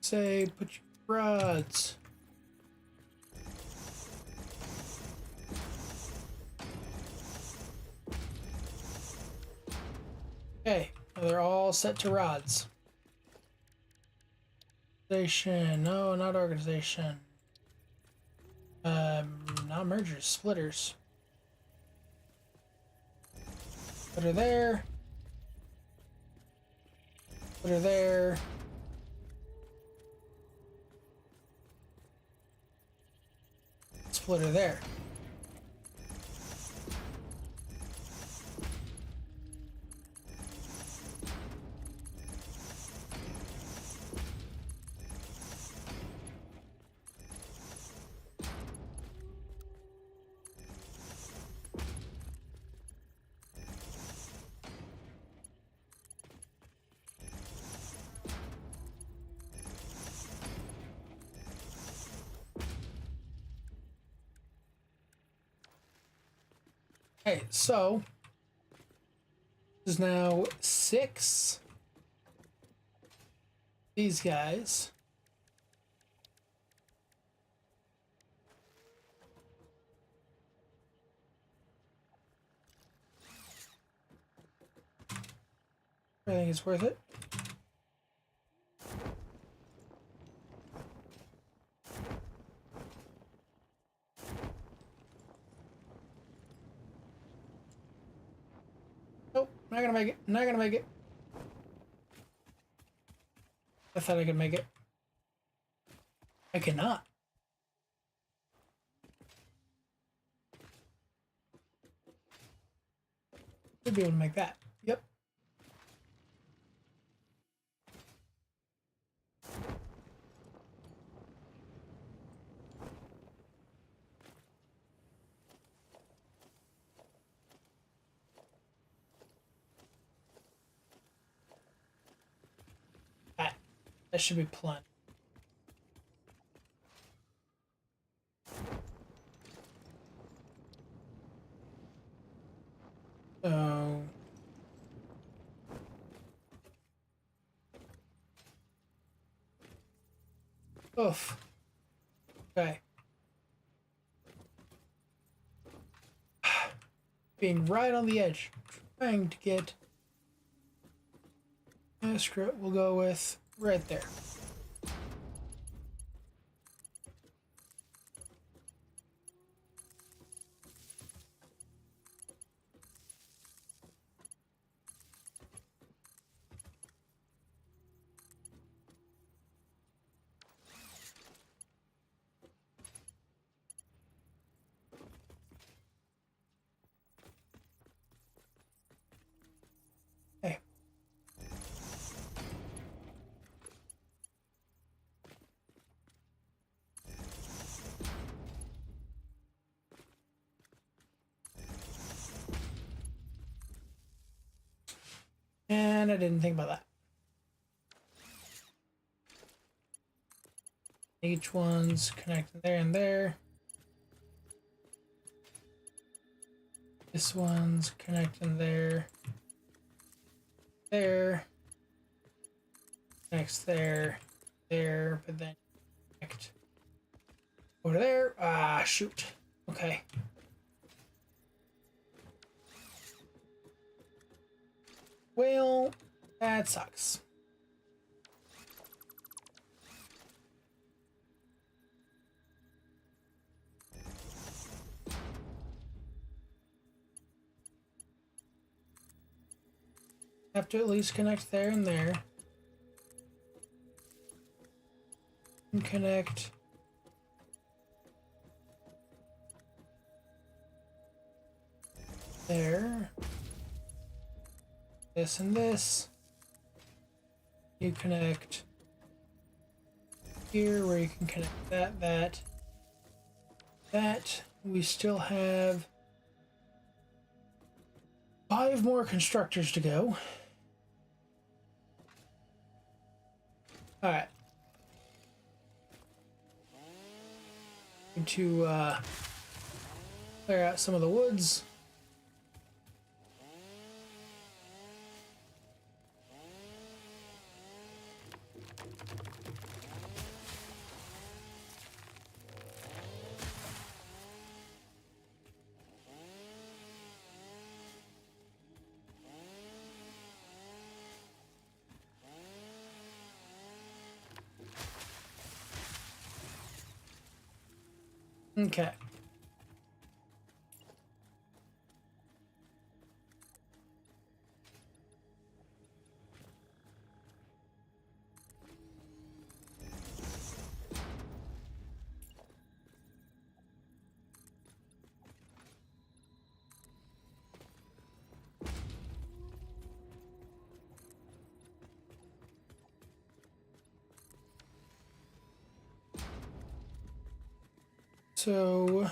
say put your rods. Okay, now they're all set to rods. Organization, no, not organization. Not mergers, splitters. Splitter there. Splitter there. Splitter there. Okay, so this is now 6. These guys. I think it's worth it. Nope, not gonna make it. Not gonna make it. I thought I could make it. I cannot. Should be able to make that. Yep. That should be plenty. So oof. Okay. Being right on the edge. Trying to get screw it, we'll go with right there. Okay. And I didn't think about that. Each one's connecting there and there. This one's connecting there. There. Connects there. There. But then connect over there. Ah, shoot. Okay. Well, that sucks. Have to at least connect there and there. And connect there. This and this. You connect here where you can connect that. We still have 5 more constructors to go. Alright. Need to clear out some of the woods. Okay. So,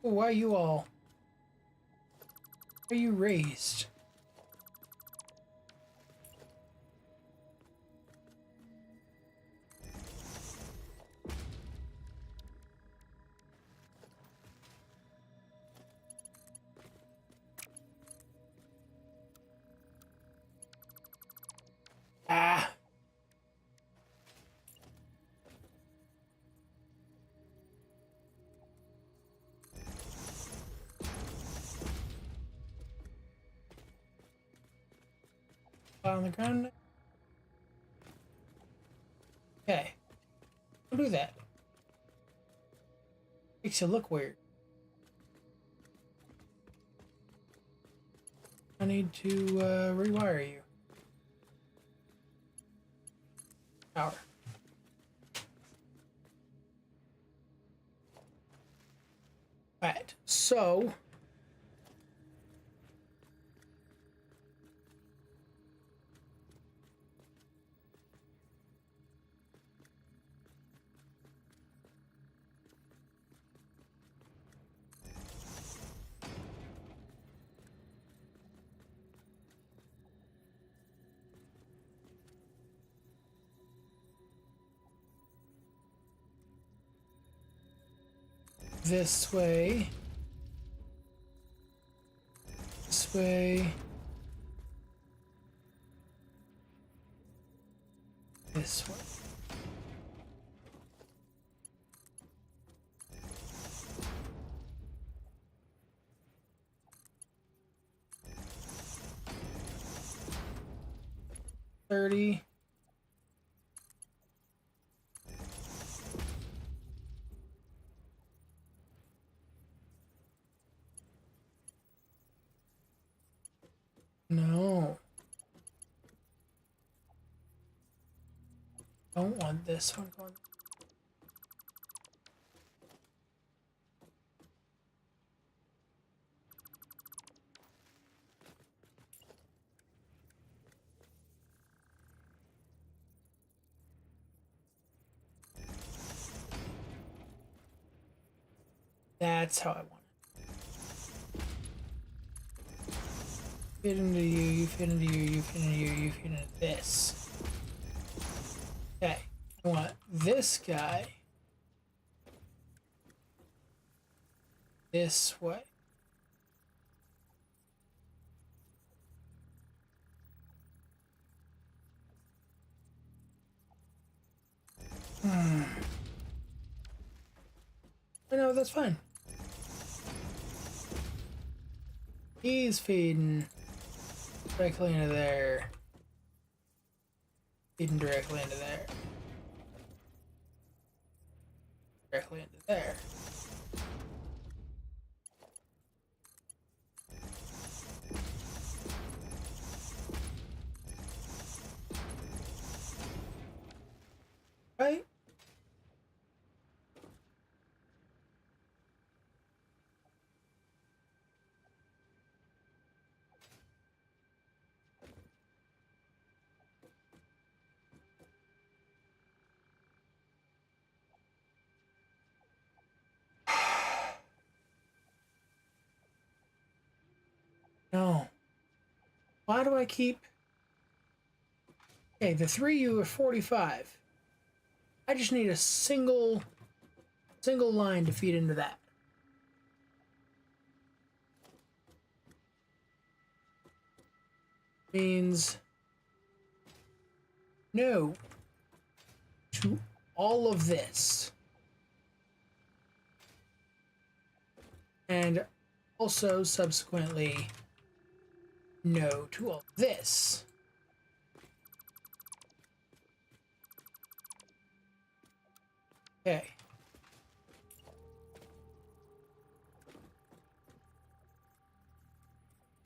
why you all? Why are you raised? Ah. on the ground. Okay. Don't do that. Makes you look weird. I need to rewire you. Power. Right, so this way. This way. This way. $30. No. Don't want this one going. That's how I want it. Fit into you, you fit into you, you fit into you, you fit into this. Okay, I want this guy this way. No, that's fine. He's feeding directly into there. Feeding directly into there. Directly into there. Right? No. Why do I keep... Okay, the 3U are 45. I just need a single line to feed into that. Means no to all of this. And also subsequently no to all this. Okay.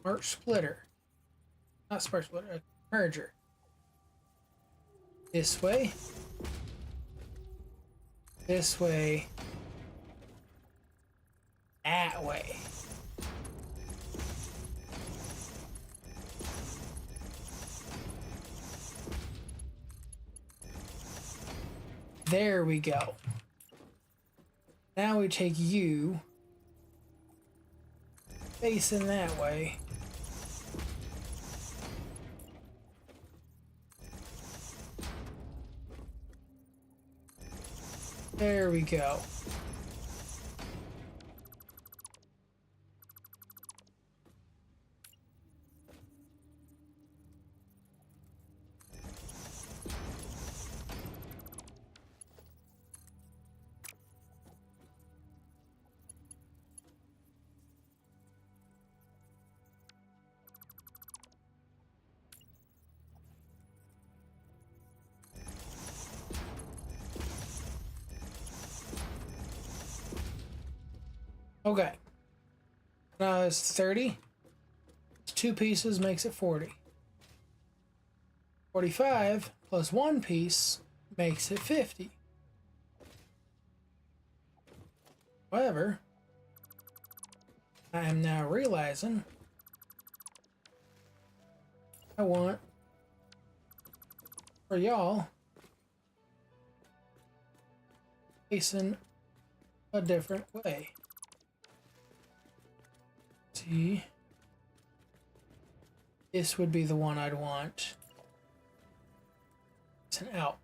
Smart splitter. Not smart splitter, a merger. This way. This way. That way. There we go. Now we take you facing that way. There we go. Okay. Now it's 30. It's 2 pieces makes it 40. 45 plus 1 piece makes it 50. However, I am now realizing I want for y'all facing a different way. See, this would be the one I'd want. It's an out.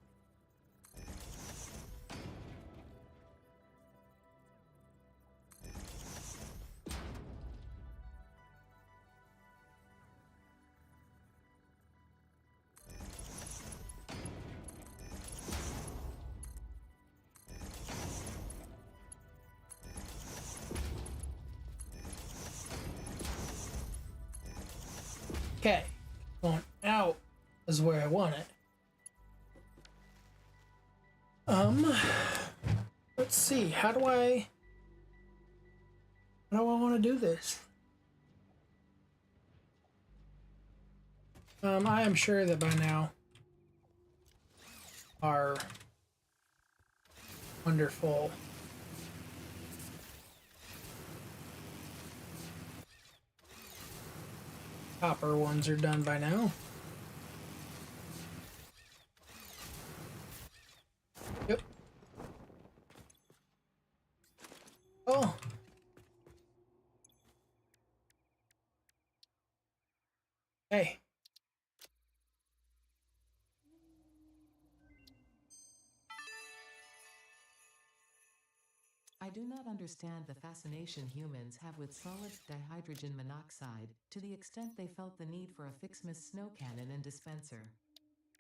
Okay, going out is where I want it. Let's see, how do I want to do this? I am sure that by now our wonderful copper ones are done by now. Yep. Oh. Hey. I do not understand the fascination humans have with solid dihydrogen monoxide, to the extent they felt the need for a Ficsmas snow cannon and dispenser.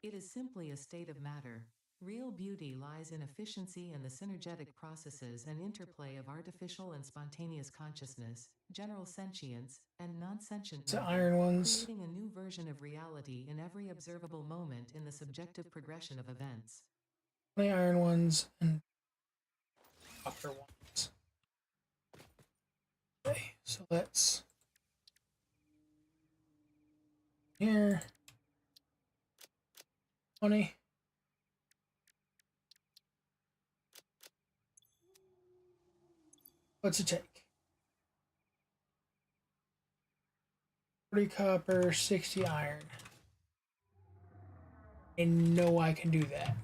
It is simply a state of matter. Real beauty lies in efficiency and the synergetic processes and interplay of artificial and spontaneous consciousness, general sentience, and non-sentient The matter, iron ones. creating a new version of reality in every observable moment in the subjective progression of events. The iron ones and copper ones. Okay, so let's here 20. What's it take? 40 copper, 60 iron. I know I can do that.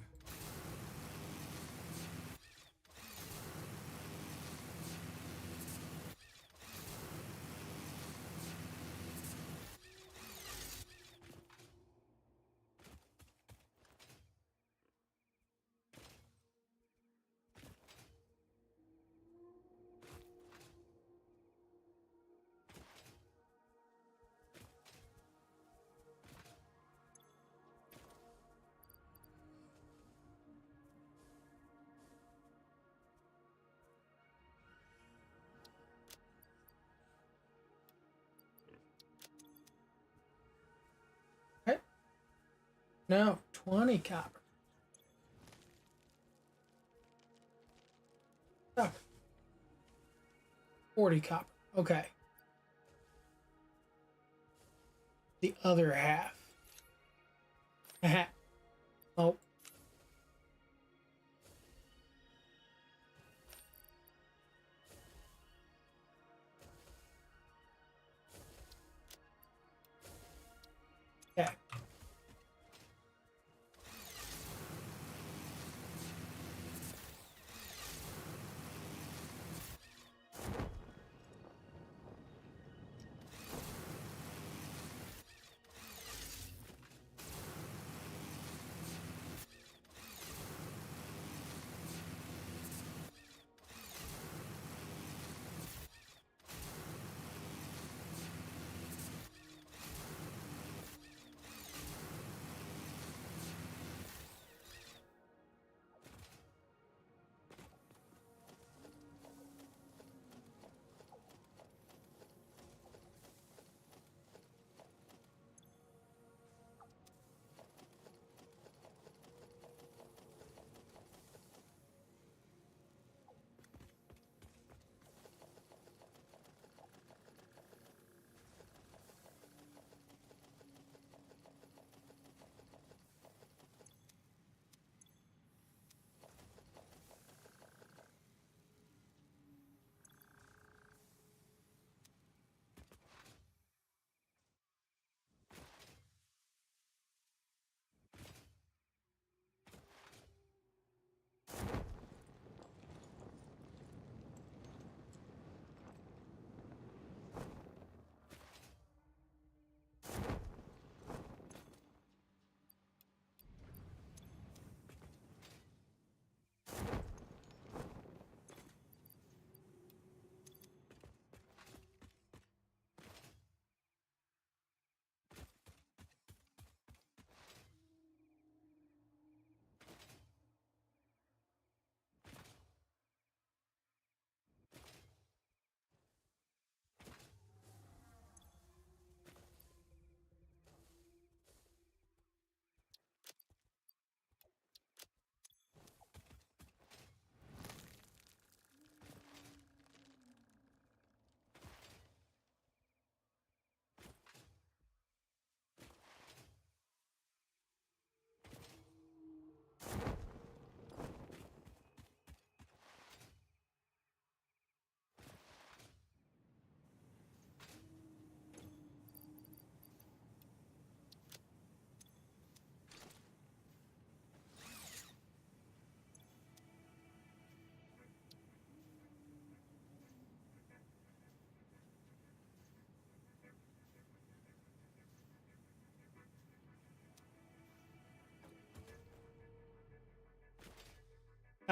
Okay. No, 20 copper. Copper. 40 copper. Okay. The other half. Oh. Okay.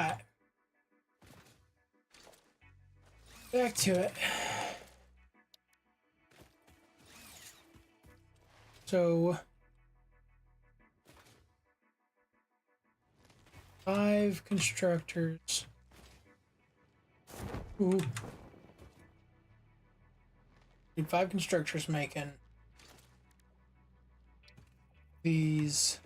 Alright. Back to it. So 5 constructors. Ooh. Need 5 constructors making these.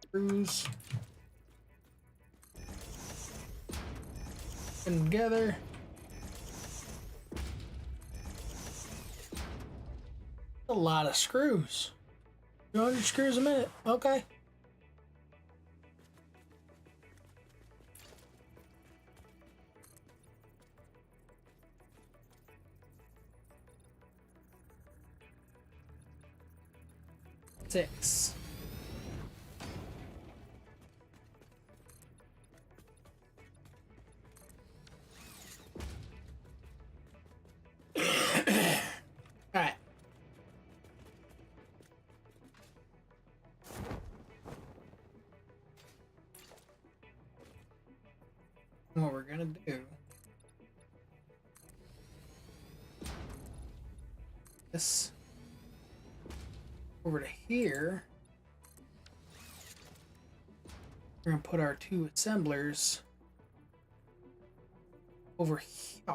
Screws. And together. A lot of screws. 200 screws a minute. Okay. Six. All right. What we're gonna do this over to here. We're gonna put our 2 assemblers over here.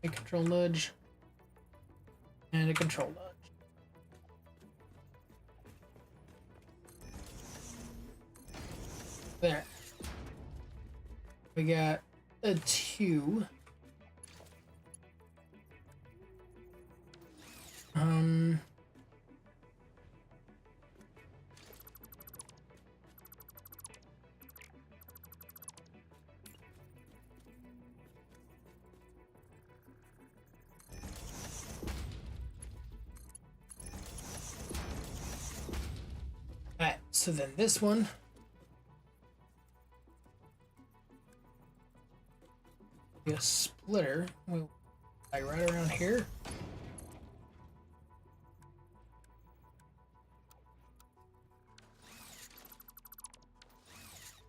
A control nudge and a control nudge. There. We got a 2. Alright, so then this one be a splitter. We'll like right around here.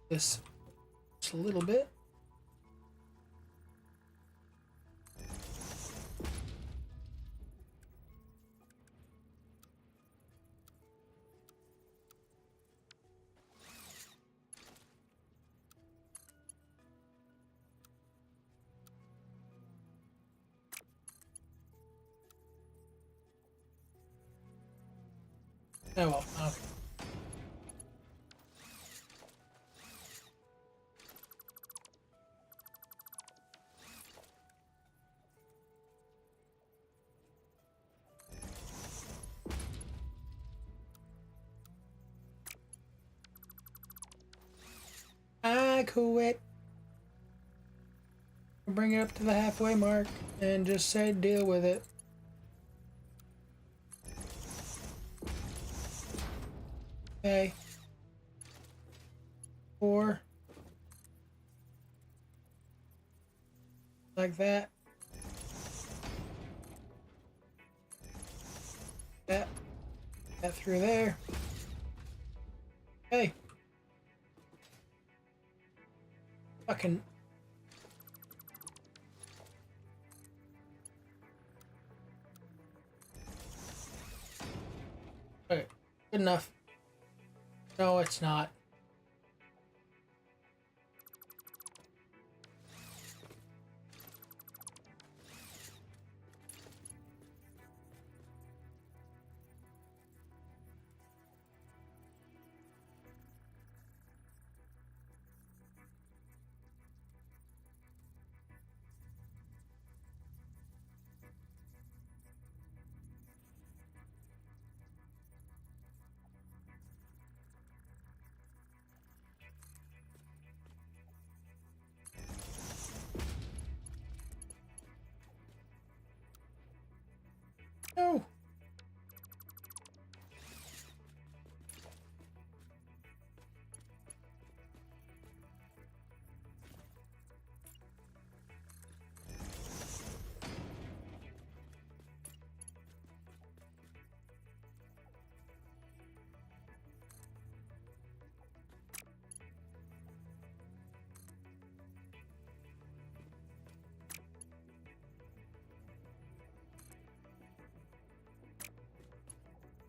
This just a little bit. Oh well, okay. I quit. Bring it up to the halfway mark and just say deal with it. Okay. 4. Like that. That through there. Hey. Fucking. Okay, good enough. No, it's not.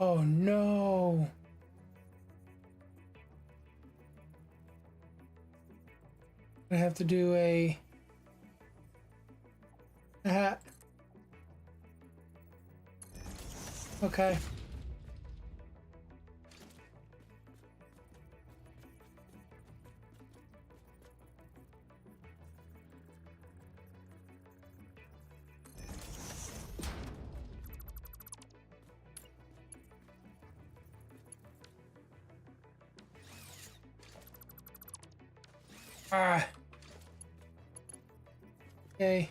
Oh no. I have to do a hat. Okay. Ah. Okay.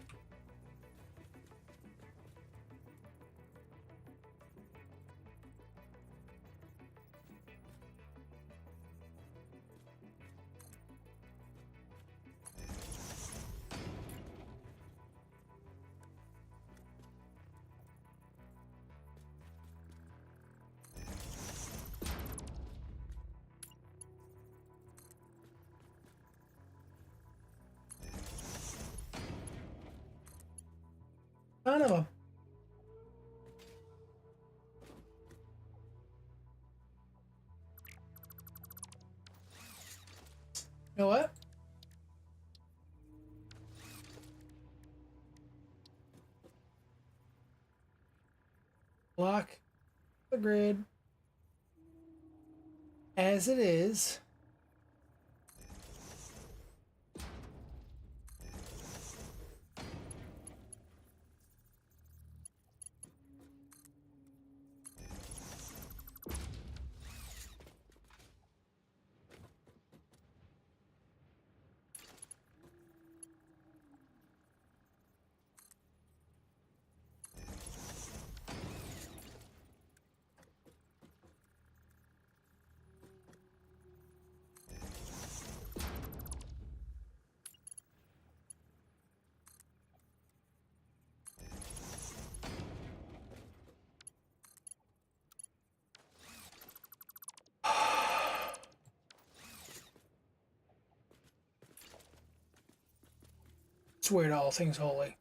Son of a. You know what? Block the grid as it is. Swear to all things holy.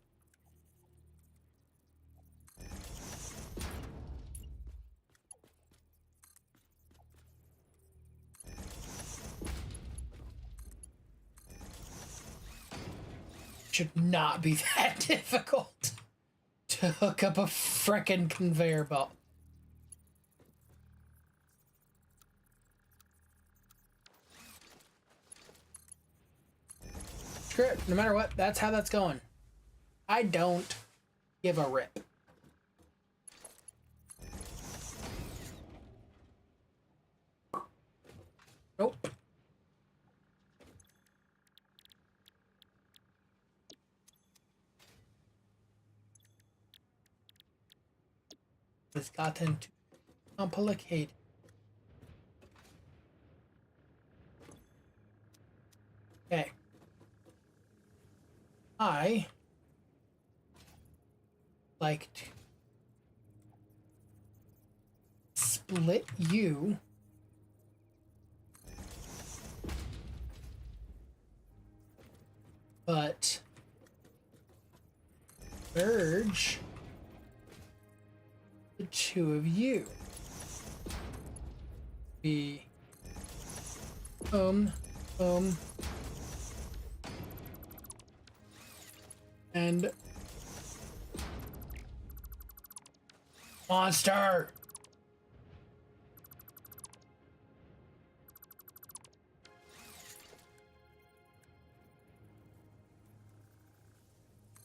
Should not be that difficult to hook up a frickin' conveyor belt. Screw it. No matter what, that's how that's going. I don't give a rip. Nope. It's gotten too complicated. Okay. I like to split you but merge the two of you. Be and monster.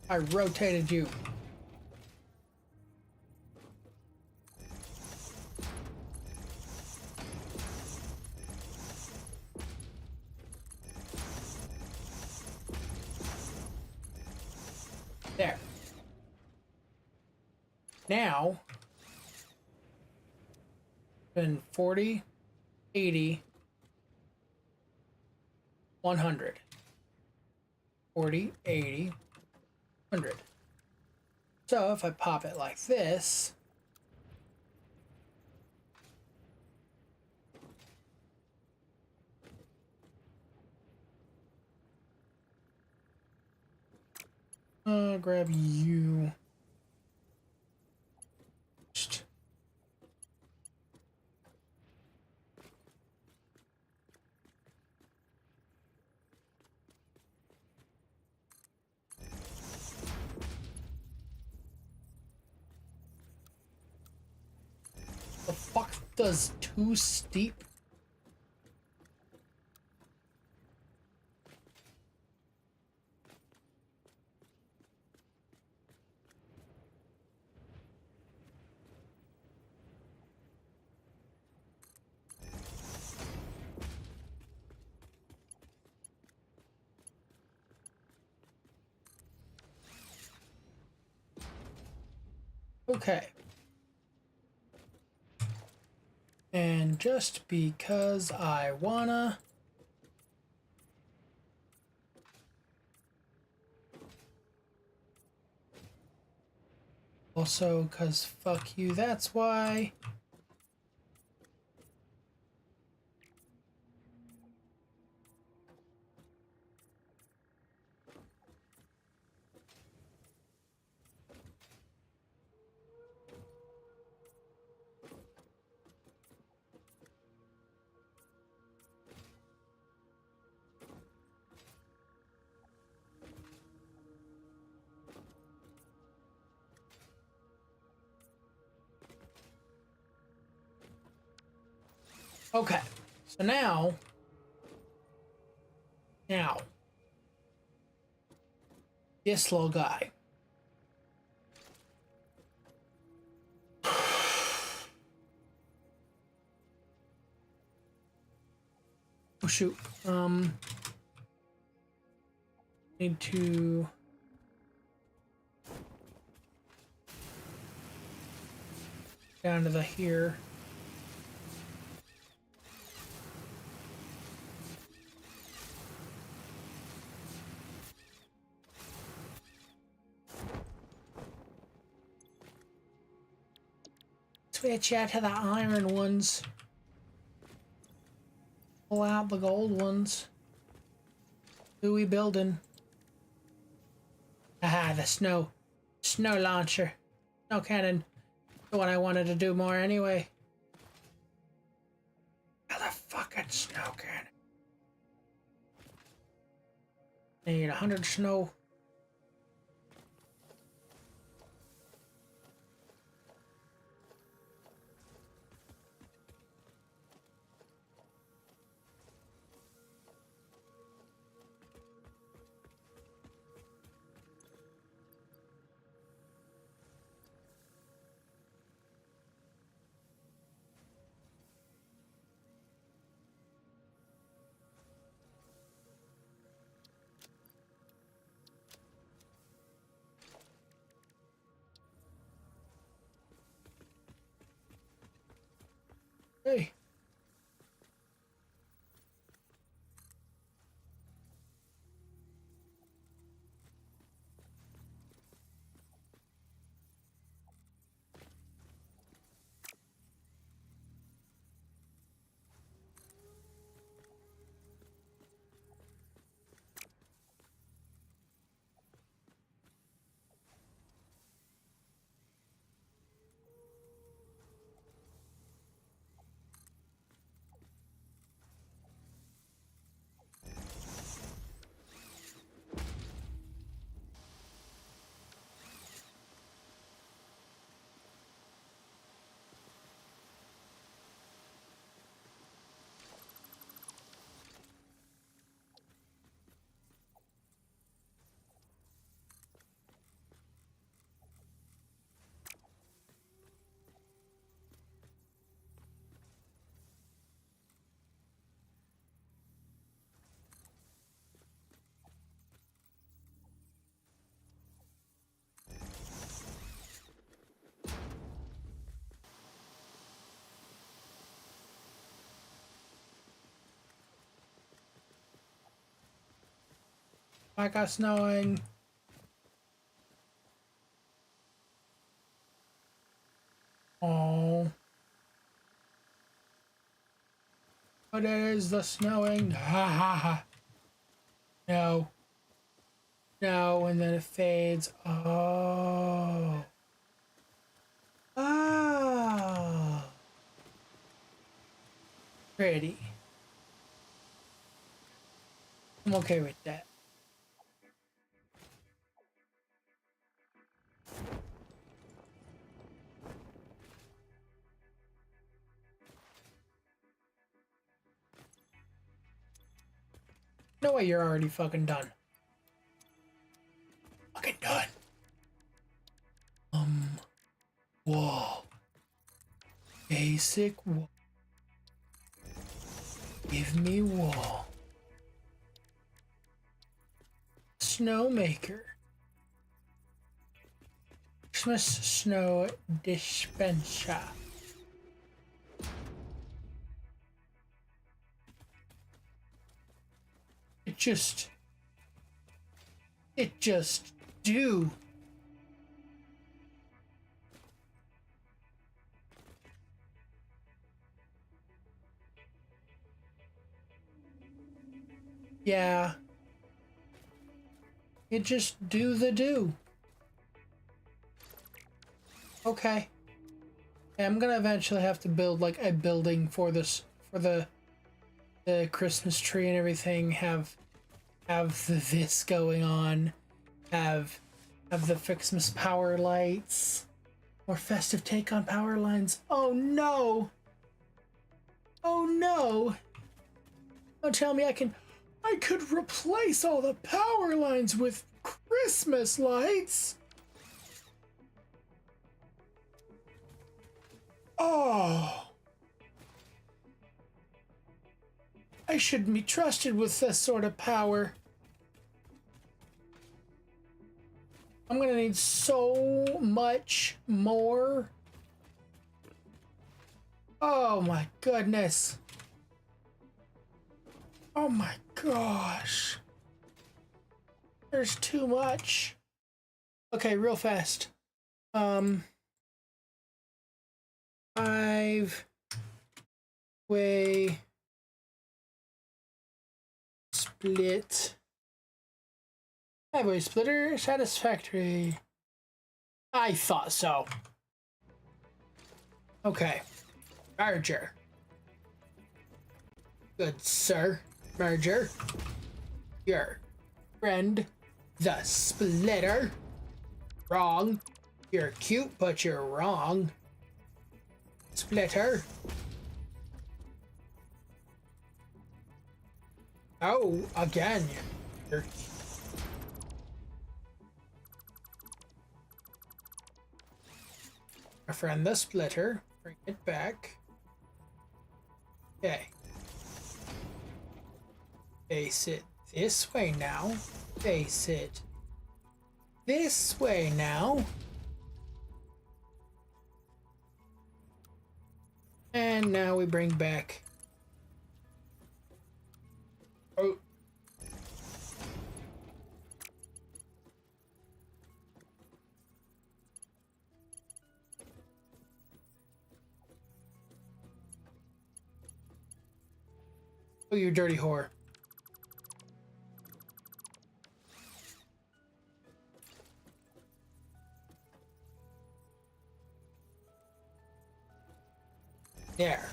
I rotated you. There. Now, been 40, 80, 100. 40, 80, 100. So if I pop it like this, grab you. does too steep. Okay. And just because I wanna, also cause fuck you, that's why. Okay, so now, this little guy. Oh shoot, need to down to the here. Switch out to the iron ones. Pull out the gold ones. Who we building? Ah, the snow launcher. Snow cannon. The one I wanted to do more anyway. Oh, the fucking snow cannon. Need 100 snow. Hey. I got snowing. Oh. But it is the snowing. Ha ha ha. No. No, and then it fades. Oh. Ah. Pretty. I'm okay with that. No way you're already fucking done. Fucking done. Wall. Basic wall. Give me wall. Snowmaker. Christmas snow dispenser. It just do. Yeah. It just do the do. Okay. I'm gonna eventually have to build like a building for this, for the Christmas tree and everything. Have this going on. Have the Ficsmas power lights. More festive take on power lines. Oh no! Oh no! Don't tell me I could replace all the power lines with Christmas lights. Oh. I shouldn't be trusted with this sort of power. I'm gonna need so much more. Oh my goodness. Oh my gosh. There's too much. Okay, real fast. 5-way split. 5-way splitter satisfactory. I thought so. Okay. Merger. Good sir. Merger. Your friend, the splitter. Wrong. You're cute, but you're wrong. Splitter. Oh, again. You're... Our friend the splitter. Bring it back. Okay. Face it this way now. Face it this way now. And now we bring back... Oh. Oh, you dirty whore. There.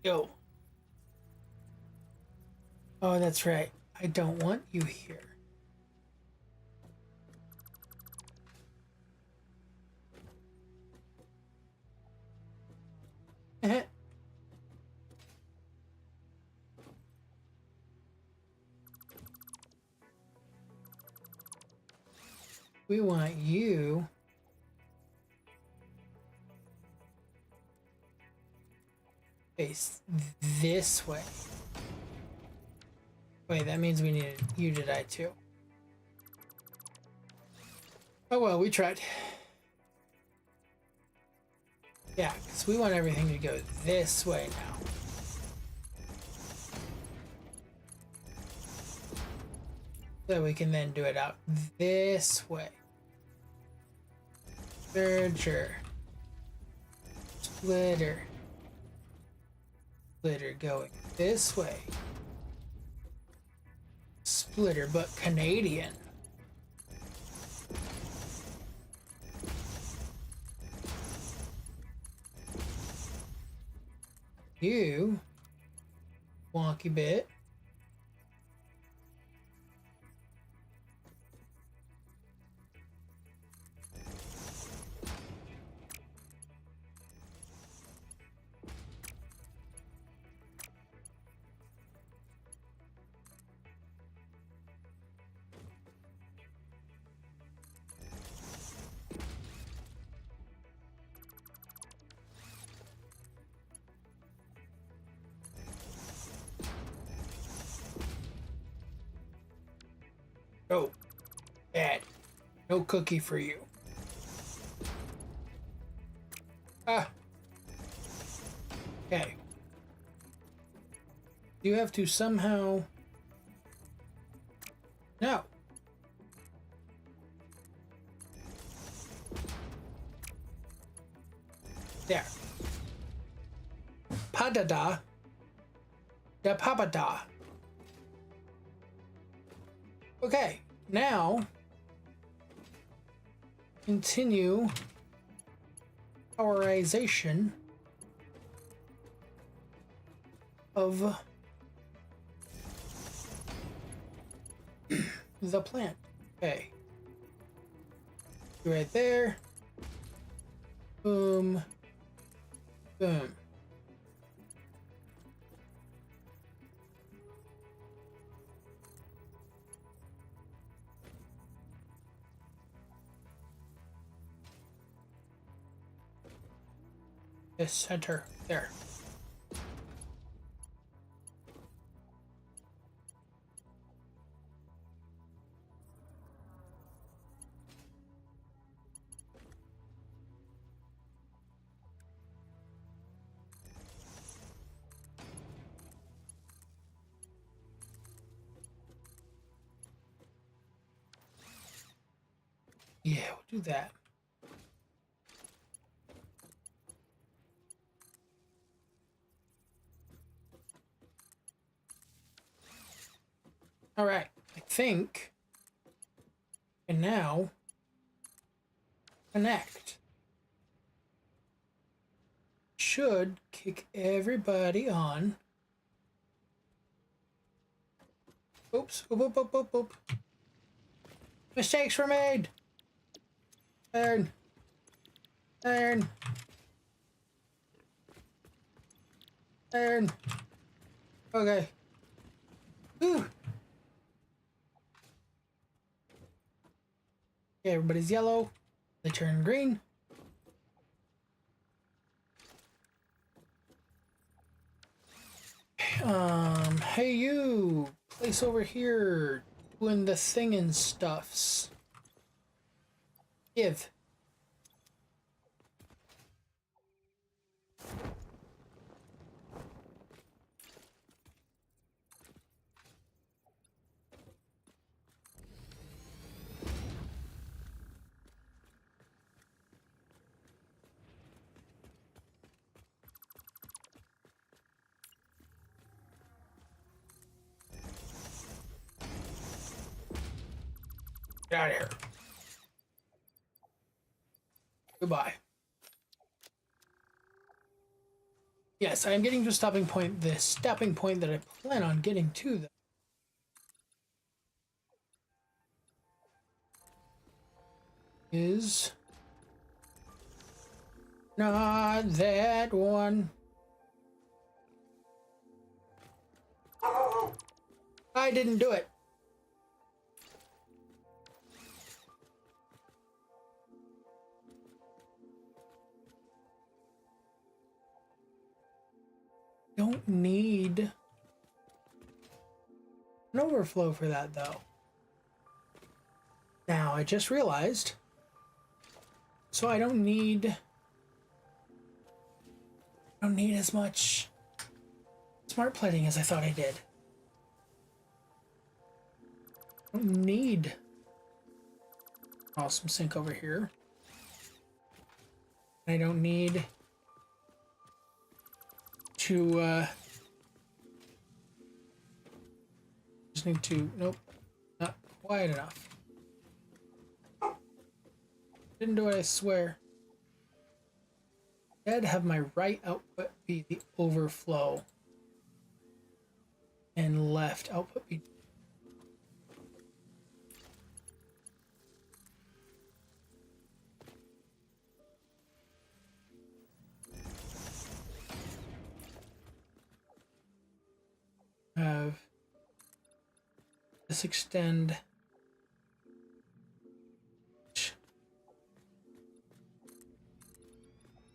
Yo. Oh, that's right. I don't want you here. We want you face this way. Wait, that means we needed you to die too. Oh well, we tried. Yeah, because we want everything to go this way now. So we can then do it out this way. Merger. Splitter. Splitter going this way. Splitter, but Canadian. You wonky bit. No cookie for you. Ah. Okay. You have to somehow... No. There. Padada. Da papada. Okay, now continue powerization of the plant. Okay. Right there. Boom. Boom. This center there. Yeah, we'll do that. All right, I think. And now, connect. Should kick everybody on. Oops, oop, oop, oop, oop, oop. Mistakes were made. Turn. Turn. Turn. Okay. Whew. Okay, everybody's yellow. They turn green. Hey you, place over here, doing the thing and stuffs. Give. Get out of here. Goodbye. Yes, I am getting to a stopping point, the stopping point that I plan on getting to, though. Is not that one. I didn't do it. Don't need an overflow for that, though. Now, I just realized, so I don't need as much smart plating as I thought I did. I don't need awesome sink over here. I don't need to just need to, nope, not quite enough. Didn't do it, I swear. I'd have my right output be the overflow and left output be have this extend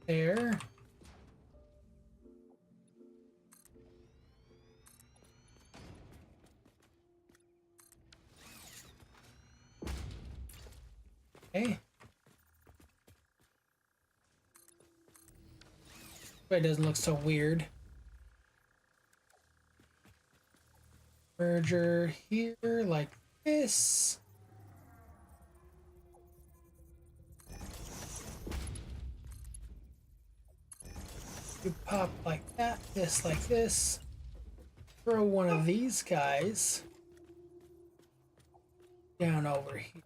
there. But it doesn't look so weird. Merger here like this. You pop like that, this like this. Throw one of these guys down over here.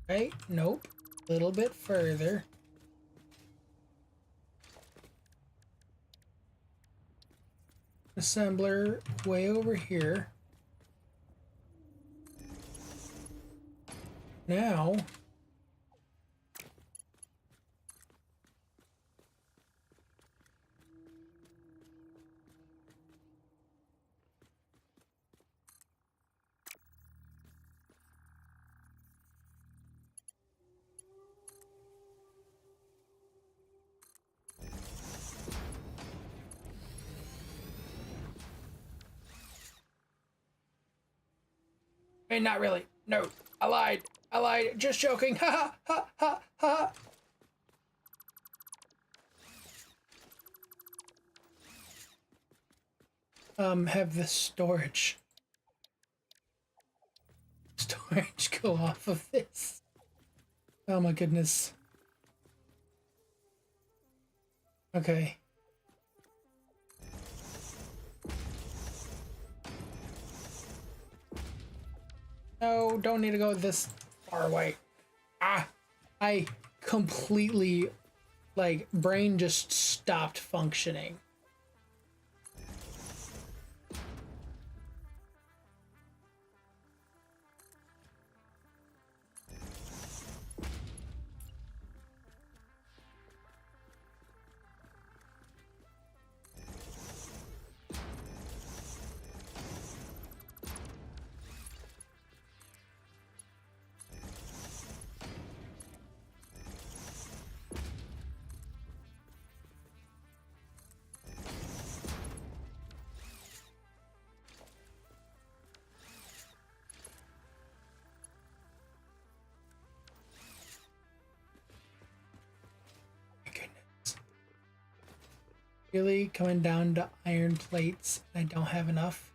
Right? Nope. A little bit further. Assembler way over here. Now, hey, not really. No, I lied. I lied. Just joking. Ha ha ha ha ha. Have the storage go off of this. Oh my goodness. Okay. No, don't need to go this far away. Ah, I completely, like, brain just stopped functioning. Really coming down to iron plates. I don't have enough.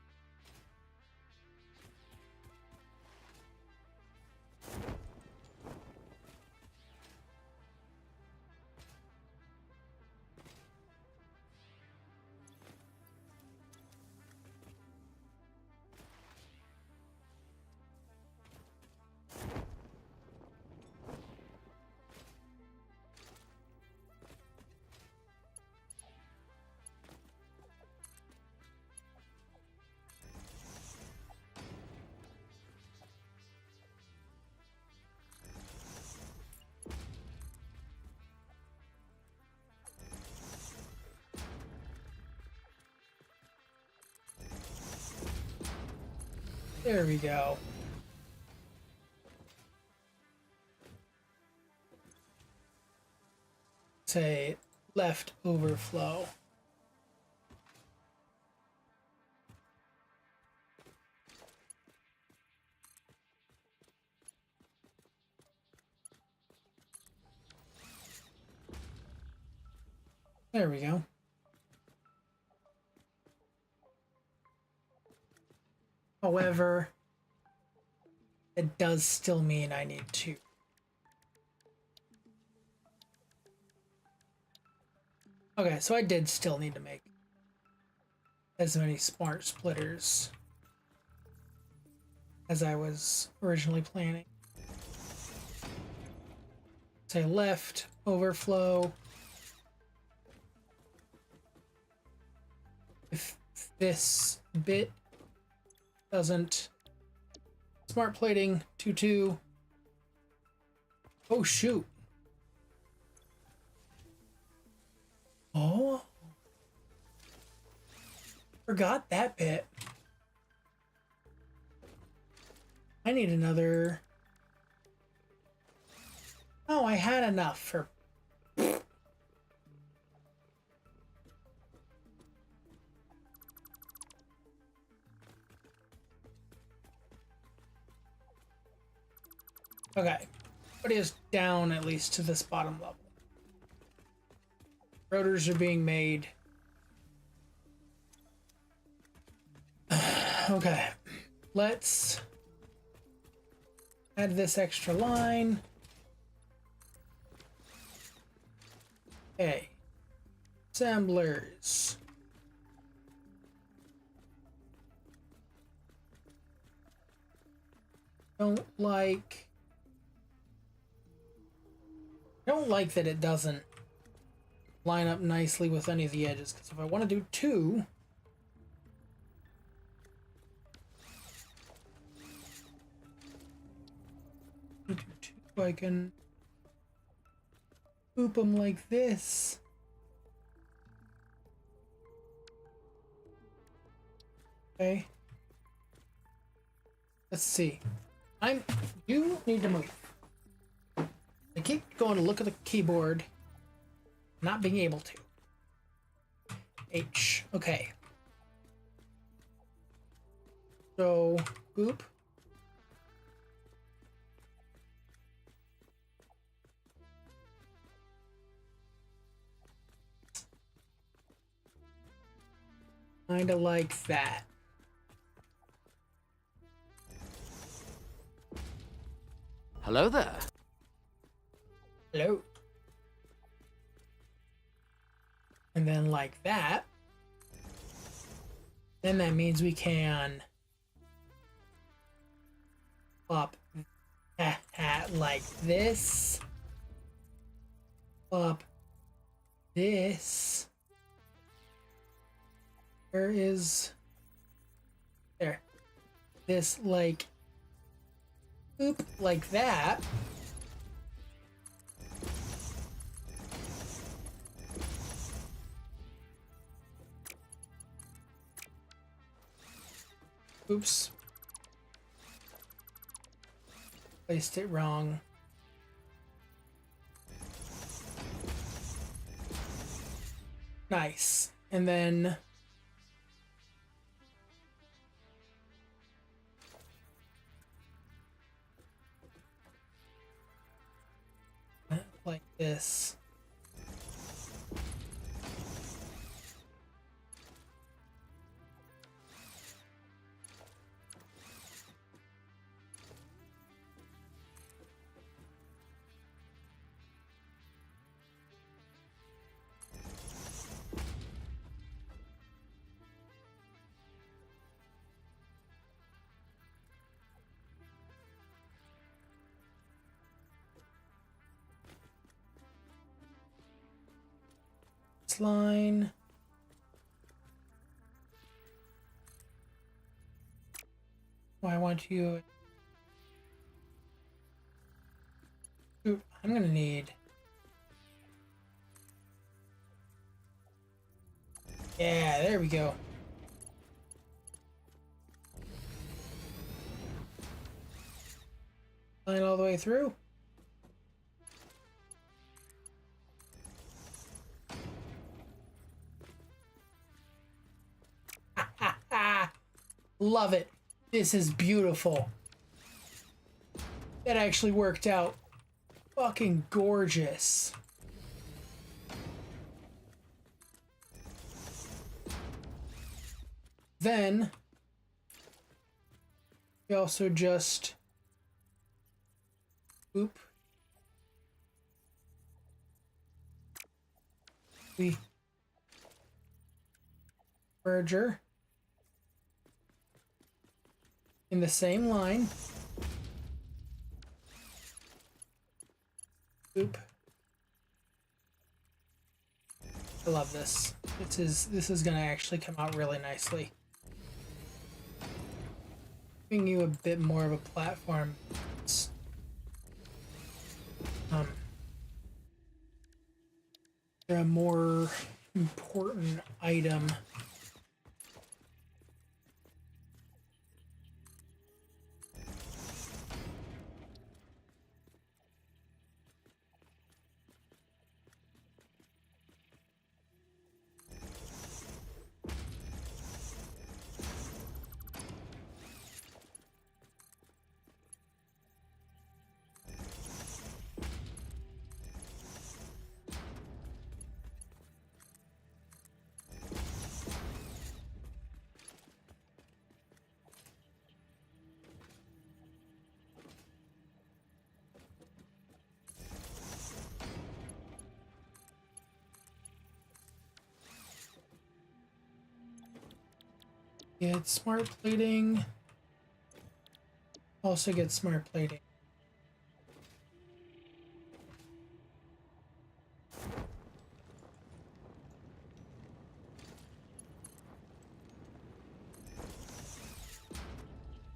There we go. Say left overflow. There we go. However, it does still mean I need to. Okay, so I did still need to make as many smart splitters as I was originally planning. Say left overflow. If this bit doesn't smart plating 2-2. Oh shoot. Oh. Forgot that bit. I need another. Oh, I had enough for. Okay. put us down at least to this bottom level. Rotors are being made. Okay, let's add this extra line. Okay, assemblers. Don't like that it doesn't line up nicely with any of the edges, because if I want to do two, I can boop them like this. Okay. Let's see. You need to move. I keep going to look at the keyboard, not being able to. H. Okay. So, boop. Kinda like that. Hello there. Hello. And then like that. Then that means we can plop that like this. Plop this. Where is there? This like boop like that. Oops. Placed it wrong. Nice. And then like this. Line. Oh, I want you. Ooh, I'm gonna need. Yeah, there we go. Line all the way through. Love it. This is beautiful. That actually worked out. Fucking gorgeous. Then we also just oop. We merger in the same line. Oop. I love this. This is gonna actually come out really nicely. Giving you a bit more of a platform. A more important item. Get smart plating. Also get smart plating.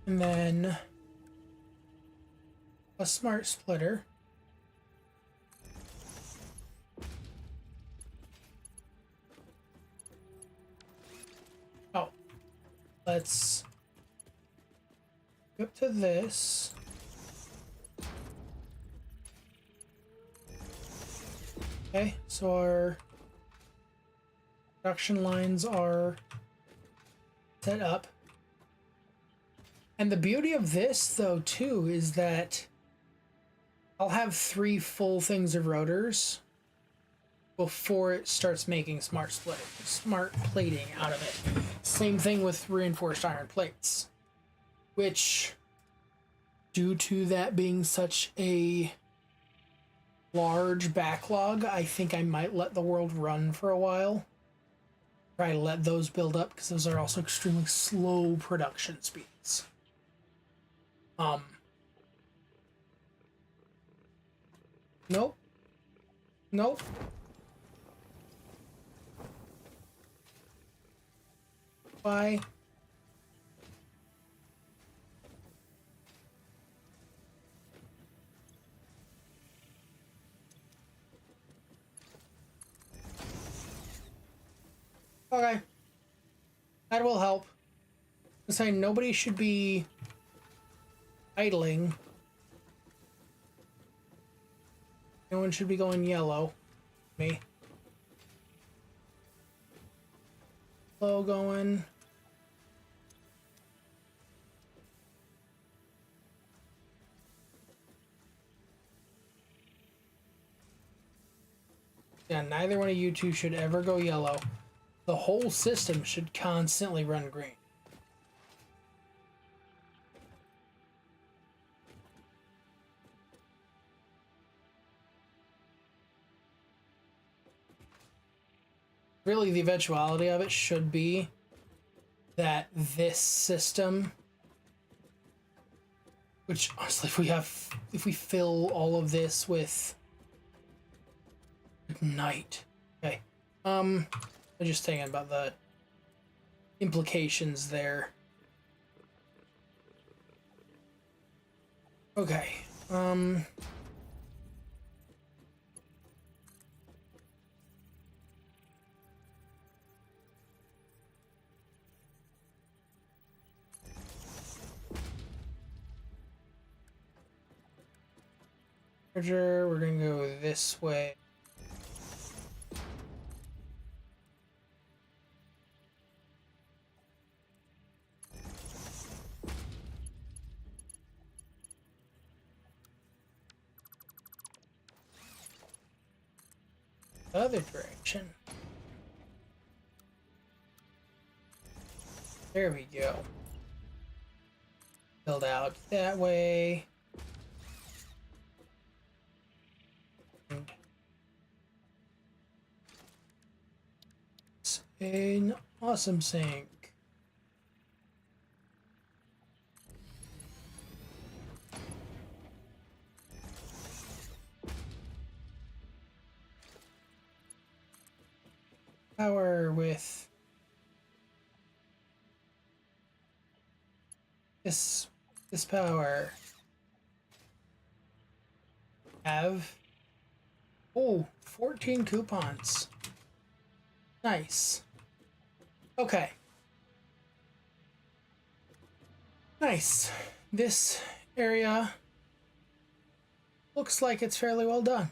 And then a smart splitter. Oh, let's go up to this. Okay, so our production lines are set up. And the beauty of this, though, too, is that I'll have 3 full things of rotors before it starts making smart plating out of it. Same thing with reinforced iron plates, which, due to that being such a large backlog, I think I might let the world run for a while. Try to let those build up, because those are also extremely slow production speeds. Nope. Nope. Bye. Okay. That will help. I'm saying nobody should be idling. No one should be going yellow. Me. Slow going. Yeah, neither one of you two should ever go yellow. The whole system should constantly run green. Really, the eventuality of it should be that this system, which honestly, if we fill all of this with night, okay. I'm just thinking about the implications there. Okay. We're gonna go this way. Other direction. There we go. Build out that way. And it's an awesome sink. Power with this power. Have 14 coupons. Nice. Okay. Nice. This area looks like it's fairly well done.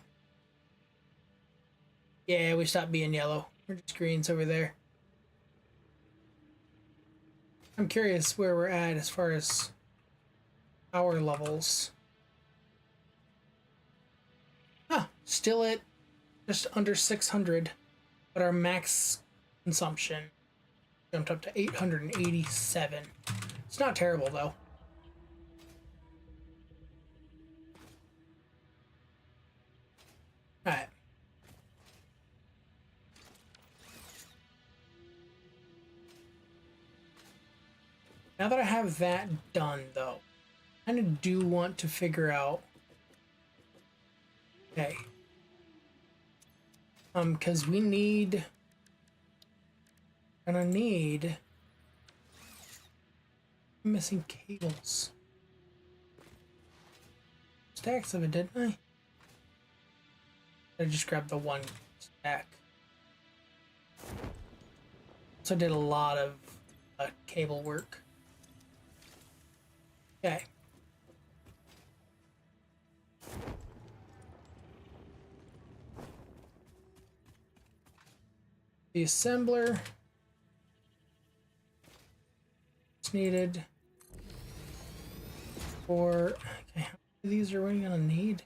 Yeah, we stopped being yellow. We're just greens over there. I'm curious where we're at as far as power levels. Huh, still at just under 600, but our max consumption jumped up to 887. It's not terrible, though. Alright. Now that I have that done, though, I kind of do want to figure out. Okay. Because we need. Gonna need. I'm missing cables. Stacks of it, didn't I? I just grabbed the one stack. So I did a lot of cable work. Okay. The assembler is needed for. Okay, how many of these are we gonna need?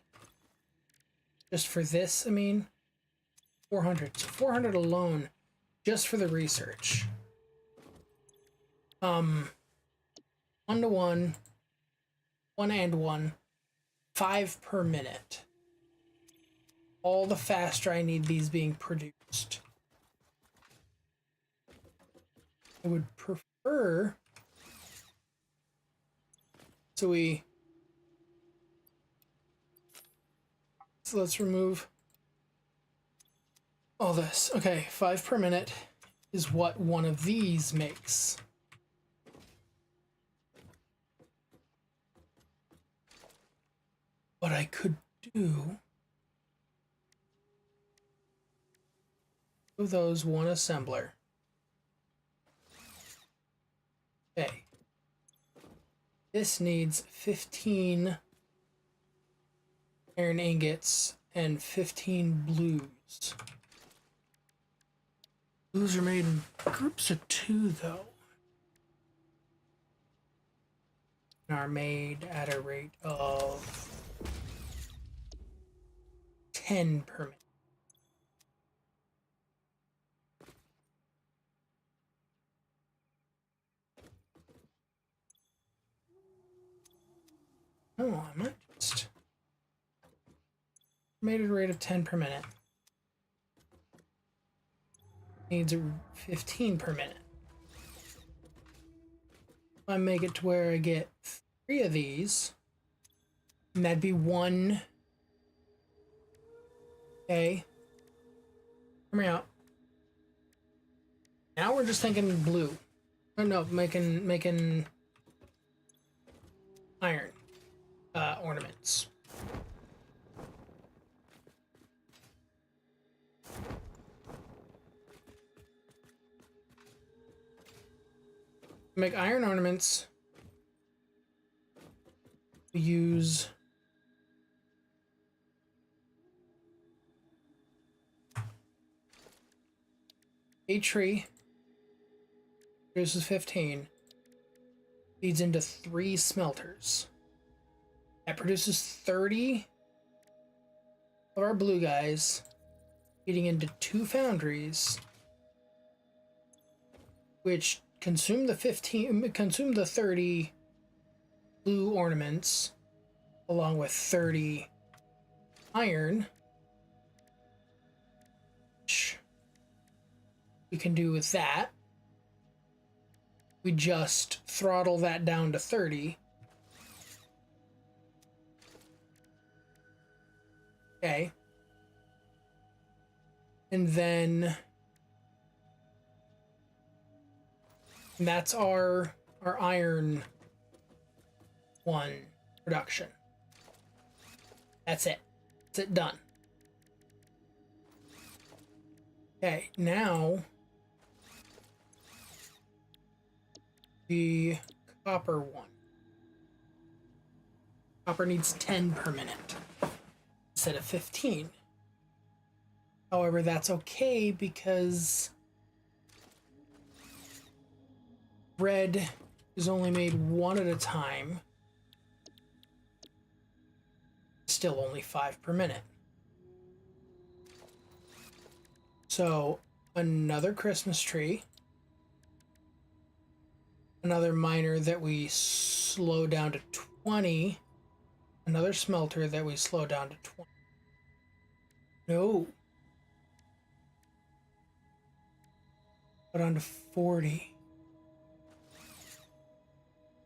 Just for this, I mean, 400. So 400 alone, just for the research. 1-to-1, 1-and-1, 5 per minute. All the faster I need these being produced. I would prefer. So let's remove all this. Okay, 5 per minute is what one of these makes. What I could do of those, one assembler. Okay. This needs 15 iron ingots and 15 blues. Blues are made in groups of 2, though. And are made at a rate of 10 per minute. Oh, I might just made at a rate of 10 per minute. Needs 15 per minute. If I make it to where I get 3 of these, and that'd be 1. Okay. Come out. Now we're just thinking blue. Oh no, making iron ornaments. Make iron ornaments. We use a tree. Produces 15. Feeds into 3 smelters. That produces 30 of our blue guys. Feeding into 2 foundries, which consume the 30 blue ornaments, along with 30 iron, which we can do with that. We just throttle that down to 30. Okay. And then that's our iron 1 production. That's it. That's it, done. Okay, now the copper 1. Copper needs 10 per minute instead of 15. However, that's okay because red is only made 1 at a time. Still only 5 per minute. So another Christmas tree. Another miner that we slow down to 20. Another smelter that we slow down to 20. No. Put on to 40.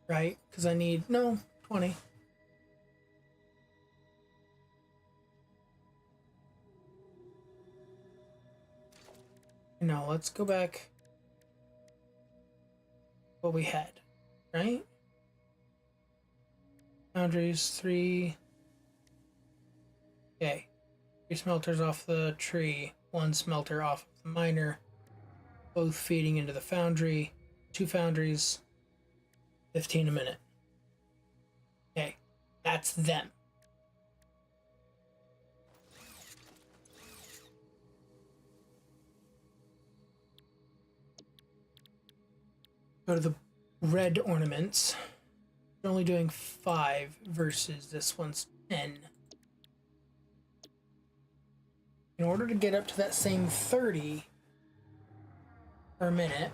right? Because I need, no, 20. No, let's go back what we had, right? Foundries, 3. Okay. 3 smelters off the tree, 1 smelter off of the miner, both feeding into the foundry. 2 foundries, 15 a minute. Okay, that's them. Go to the red ornaments. They're only doing 5 versus this one's 10. In order to get up to that same 30 per minute,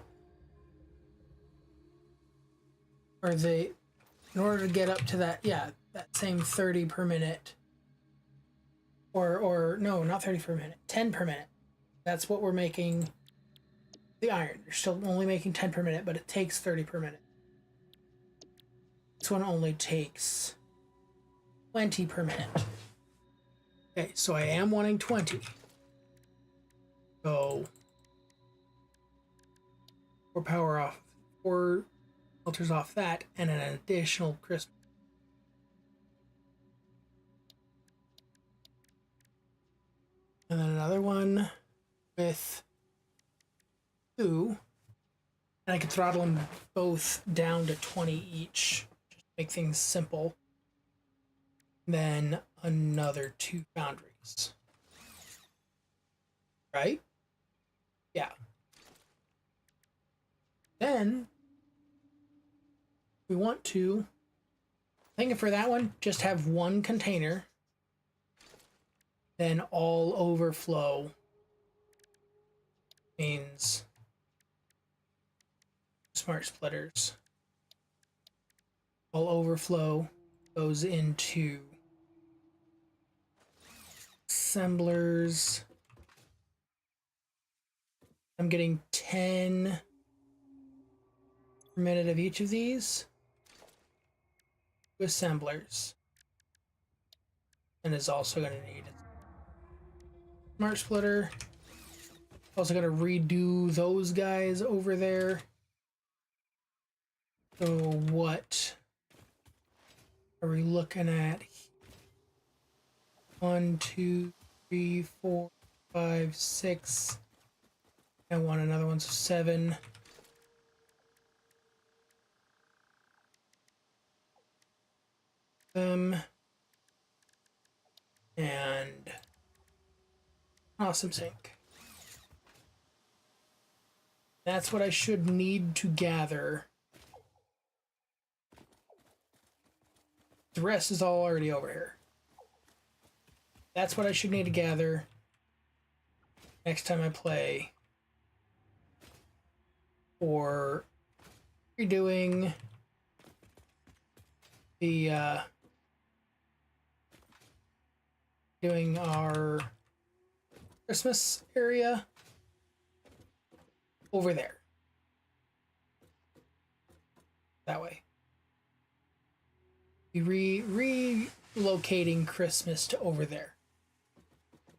in order to get up to that, yeah, that same 30 per minute, or no, not 30 per minute, 10 per minute. That's what we're making the iron. You're still only making 10 per minute, but it takes 30 per minute. This one only takes 20 per minute. Okay, so I am wanting 20. So 4 power off, 4 filters off that, and an additional crisp. And then another one with 2. And I can throttle them both down to 20 each. Just make things simple. Then another 2 foundries. Right? Yeah. Then we want to, I think for that one, just have 1 container. Then all overflow means smart splitters. All overflow goes into assemblers. I'm getting 10 per minute of each of these. Assemblers. And is also going to need a smart splitter. Also going to redo those guys over there. So what are we looking at? 1, 2, 3, 4, 5, 6. I want another one, so 7. Them. And awesome sync. That's what I should need to gather. The rest is all already over here. That's what I should need to gather next time I play for redoing the doing our Christmas area over there. That way. Be relocating Christmas to over there.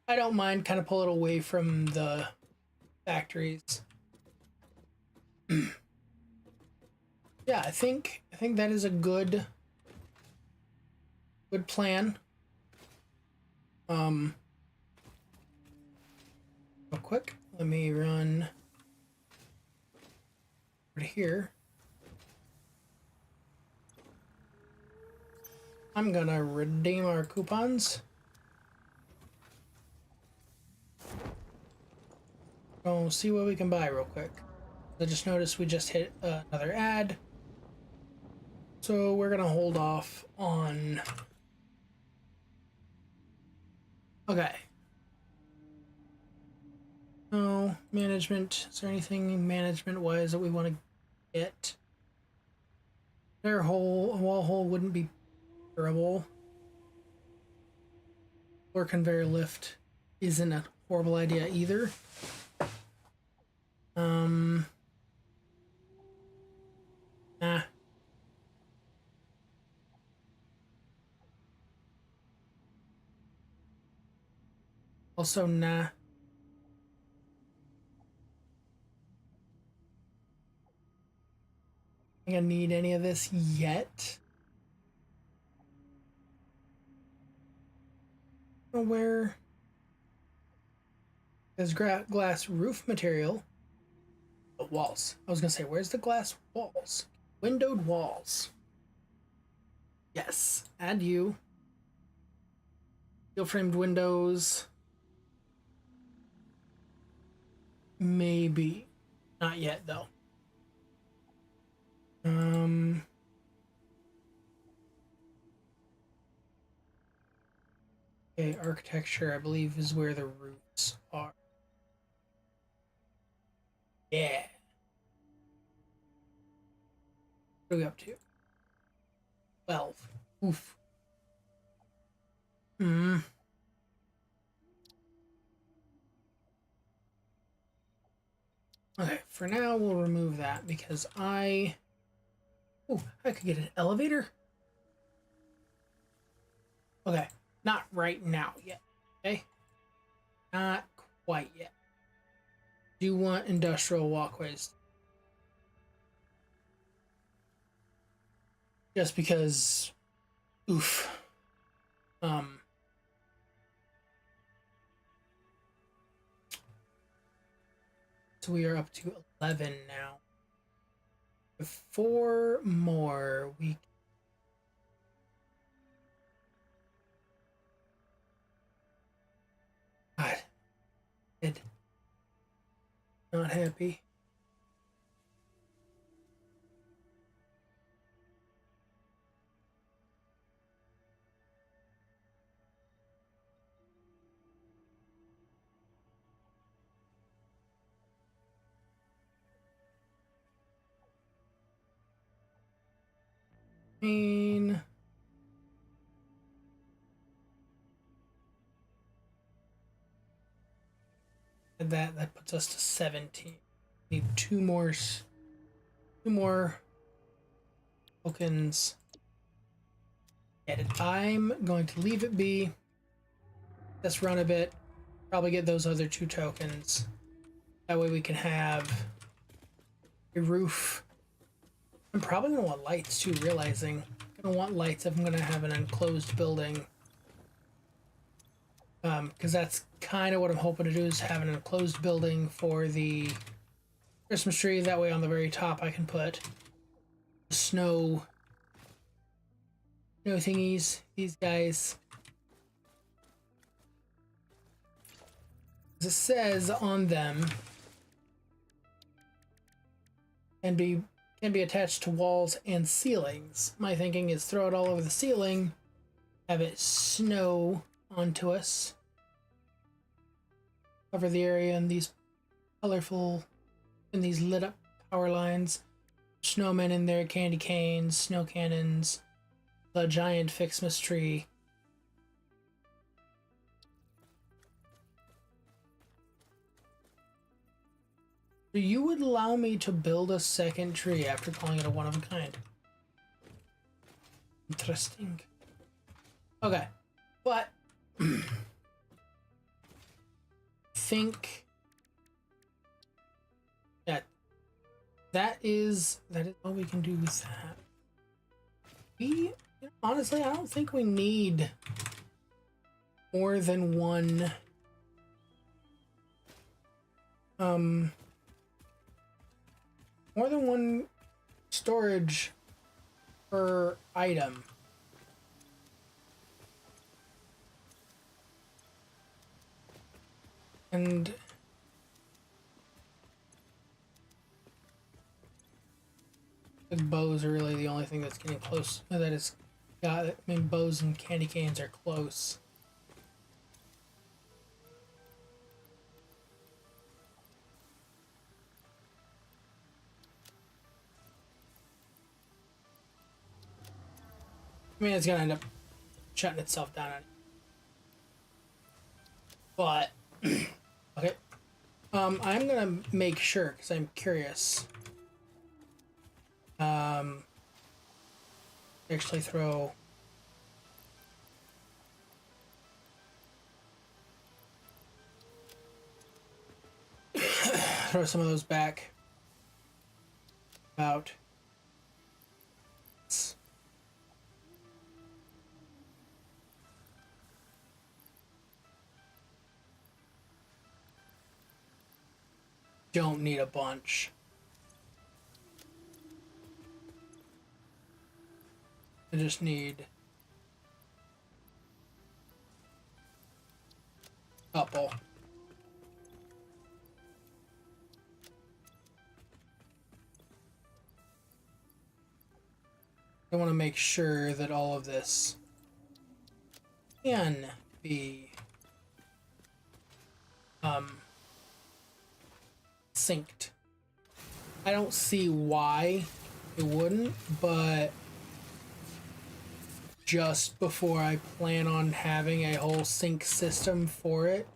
I don't mind kind of pull it away from the factories. Yeah, I think that is a good plan. Real quick, let me run over here. I'm gonna redeem our coupons. Go see what we can buy real quick. I just noticed we just hit another ad. So we're gonna hold off on. Okay. No management. Is there anything management-wise that we want to get? Their wall hole wouldn't be durable. Floor conveyor lift isn't a horrible idea either. Nah. Also, nah. I think I need any of this yet. Where there's glass roof material. Oh, walls. I was gonna say, where's the glass walls? Windowed walls. Yes. Add you. Steel framed windows. Maybe. Not yet though. Okay, architecture, I believe, is where the roofs are. Yeah. What are we up to? 12. Oof. Okay, for now we'll remove that because I could get an elevator. Okay, not right now yet. Okay, not quite yet. Do you want industrial walkways? Just because, oof. So we are up to 11 now. With 4 more, we. God, it. Not happy. Mean. That puts us to 17. Need 2 more tokens. I'm going to leave it be. Let's run a bit. Probably get those other 2 tokens. That way we can have a roof. I'm probably gonna want lights too, realizing I'm gonna want lights if I'm gonna have an enclosed building. Because that's kind of what I'm hoping to do, is have an enclosed building for the Christmas tree. That way on the very top I can put snow thingies, these guys. As it says on them, can be attached to walls and ceilings. My thinking is throw it all over the ceiling, have it snow onto us, cover the area in these colorful, in these lit up power lines, snowmen in there, candy canes, snow cannons, the giant Ficsmas tree. So you would allow me to build a second tree after calling it a one of a kind. Interesting. Okay, but think that is all we can do with that. Honestly, I don't think we need more than one storage per item. And the bows are really the only thing that's getting close. Bows and candy canes are close. I mean, it's gonna end up shutting itself down. But okay, I'm gonna make sure because I'm curious. Actually throw. throw some of those back. About. Don't need a bunch. I just need a couple. I want to make sure that all of this can be synced. I don't see why it wouldn't, but just before I plan on having a whole sync system for it,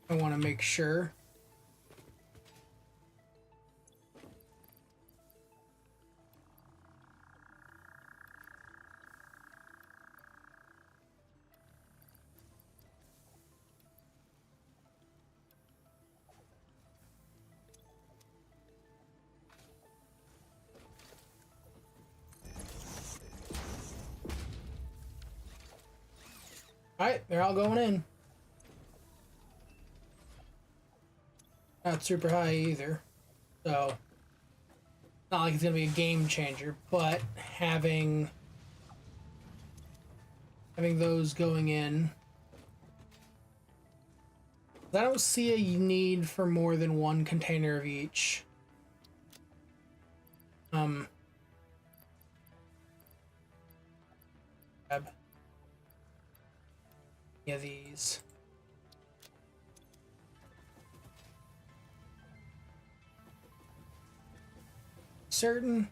I want to make sure. Alright, they're all going in. Not super high either. So, not like it's going to be a game changer, but having those going in. I don't see a need for more than one container of each. Grab any of these. Certain.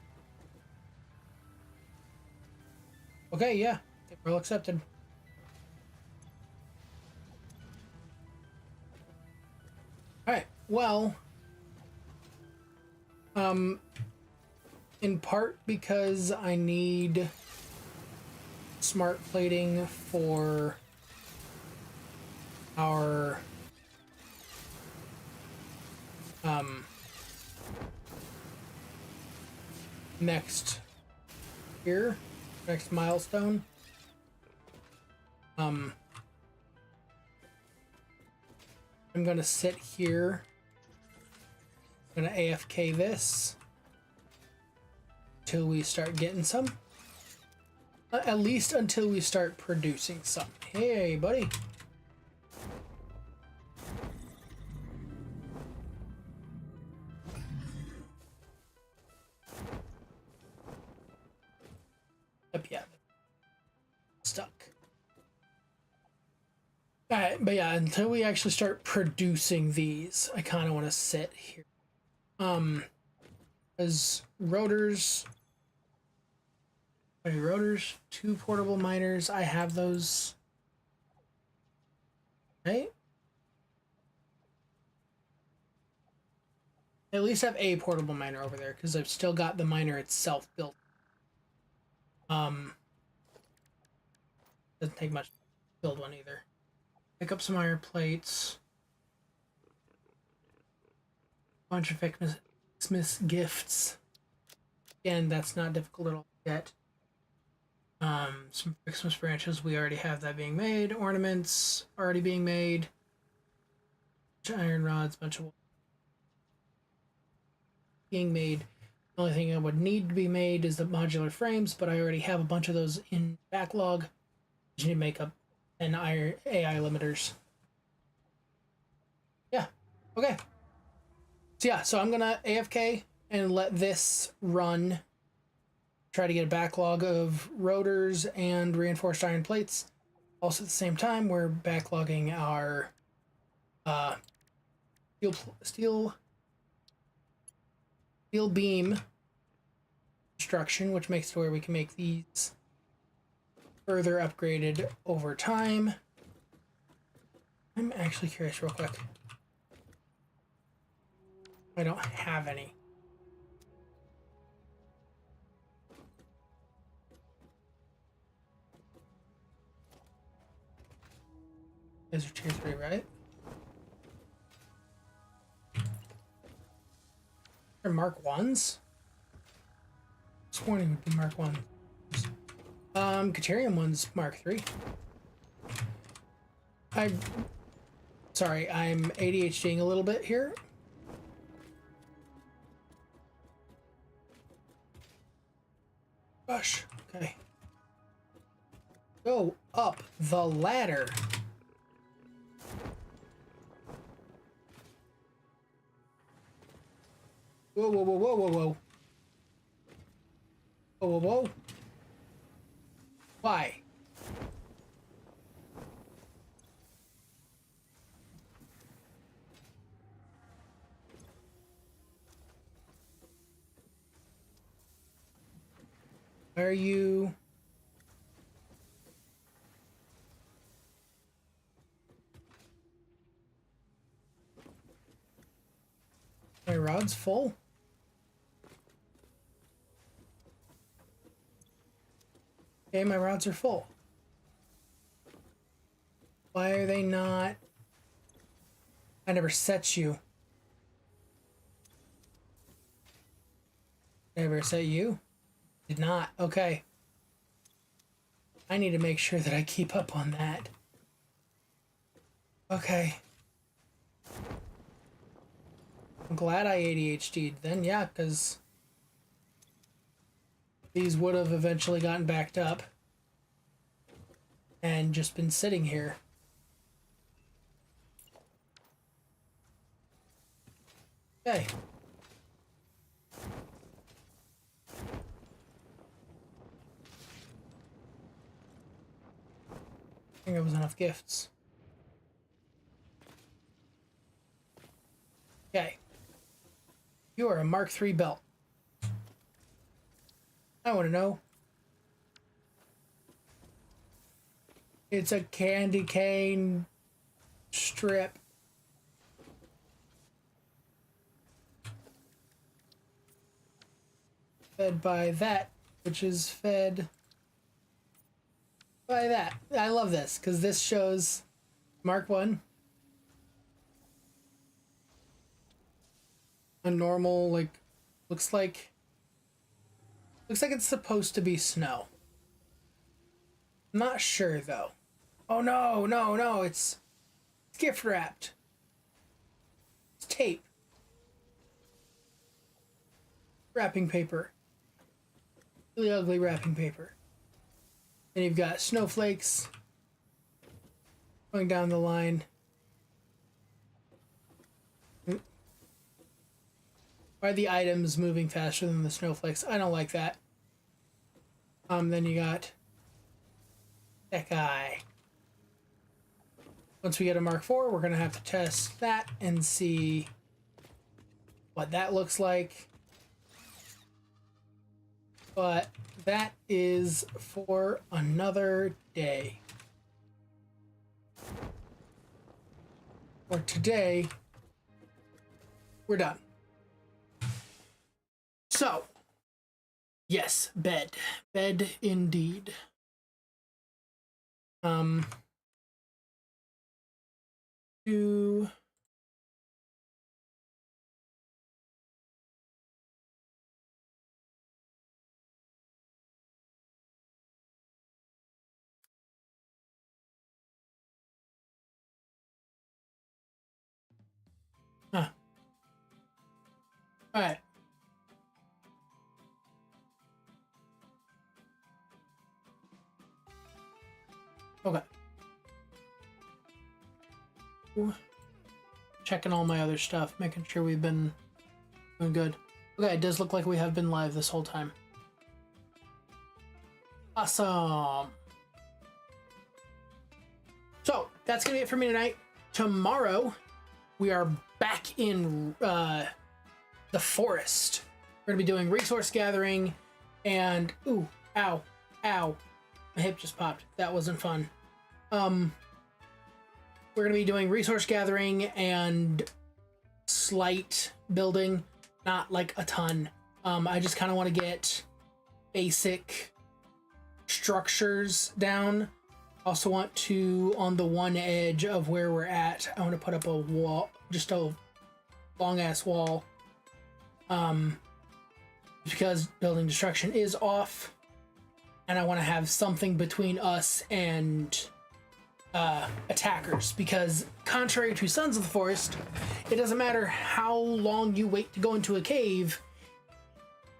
Okay, yeah. They're all accepted. Alright, well, in part because I need smart plating for our next milestone. I'm gonna sit here. I'm gonna AFK this till we start getting some. At least until we start producing some. Hey, buddy. Yep, yeah. Stuck. Alright, but yeah, until we actually start producing these, I kind of want to sit here. As rotors, 2 portable miners, I have those. Right? I at least have a portable miner over there, because I've still got the miner itself built. Doesn't take much to build one either. Pick up some iron plates. Bunch of Ficsmas gifts. Again, that's not difficult at all to get. Some Ficsmas branches, we already have that being made. Ornaments already being made. Bunch of iron rods, bunch of being made. The only thing I would need to be made is the modular frames, but I already have a bunch of those in backlog. You need to make up 10 AI limiters. Yeah. Okay. So yeah, so I'm gonna AFK and let this run. Try to get a backlog of rotors and reinforced iron plates. Also at the same time, we're backlogging our steel beam construction, which makes it where we can make these further upgraded over time. I'm actually curious real quick. I don't have any. Is there tier 3, right? Mark 1s? Sworn it would be Mark 1. Caterium one's Mark 3. Sorry, I'm ADHDing a little bit here. Gosh, okay. Go up the ladder. Whoa, whoa, whoa, whoa, whoa, whoa. Whoa, whoa, whoa. Why? Why are you... My rod's full? Okay, my rods are full. Why are they not... I never set you. Did I ever set you? Did not. Okay. I need to make sure that I keep up on that. Okay. I'm glad I ADHD'd then, yeah, because these would have eventually gotten backed up and just been sitting here. Okay. I think it was enough gifts. Okay. You are a Mark III belt. I want to know. It's a candy cane strip. Fed by that, which is fed by that. I love this because this shows Mark 1. A normal, like, looks like it's supposed to be snow. I'm not sure though. Oh no, no, no, it's gift wrapped. It's tape. Wrapping paper. Really ugly wrapping paper. And you've got snowflakes going down the line. Why are the items moving faster than the snowflakes? I don't like that. Then you got that guy. Once we get a Mark IV, we're gonna have to test that and see what that looks like. But that is for another day. For today, we're done. So, yes, bed. Bed indeed. To... Huh. Alright. Okay. Ooh. Checking all my other stuff, making sure we've been doing good. Okay, it does look like we have been live this whole time. Awesome. So, that's gonna be it for me tonight. Tomorrow, we are back in the forest. We're gonna be doing resource gathering and... Ooh, ow, ow. My hip just popped. That wasn't fun. We're going to be doing resource gathering and slight building, not like a ton. I just kind of want to get basic structures down. Also want to, on the one edge of where we're at, I want to put up a wall, just a long ass wall. Because building destruction is off, and I want to have something between us and attackers, because contrary to Sons of the Forest, it doesn't matter how long you wait to go into a cave.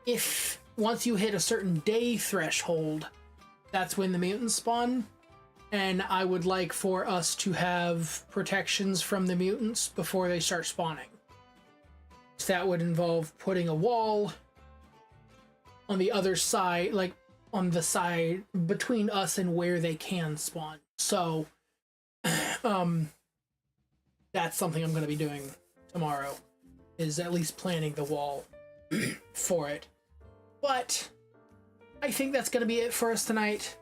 If once you hit a certain day threshold, that's when the mutants spawn, and I would like for us to have protections from the mutants before they start spawning. So that would involve putting a wall on the other side, like on the side between us and where they can spawn. So that's something I'm going to be doing tomorrow, is at least planning the wall for it. But I think that's going to be it for us tonight.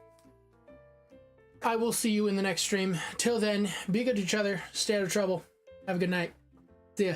I will see you in the next stream. Till then, be good to each other, stay out of trouble, have a good night. See ya.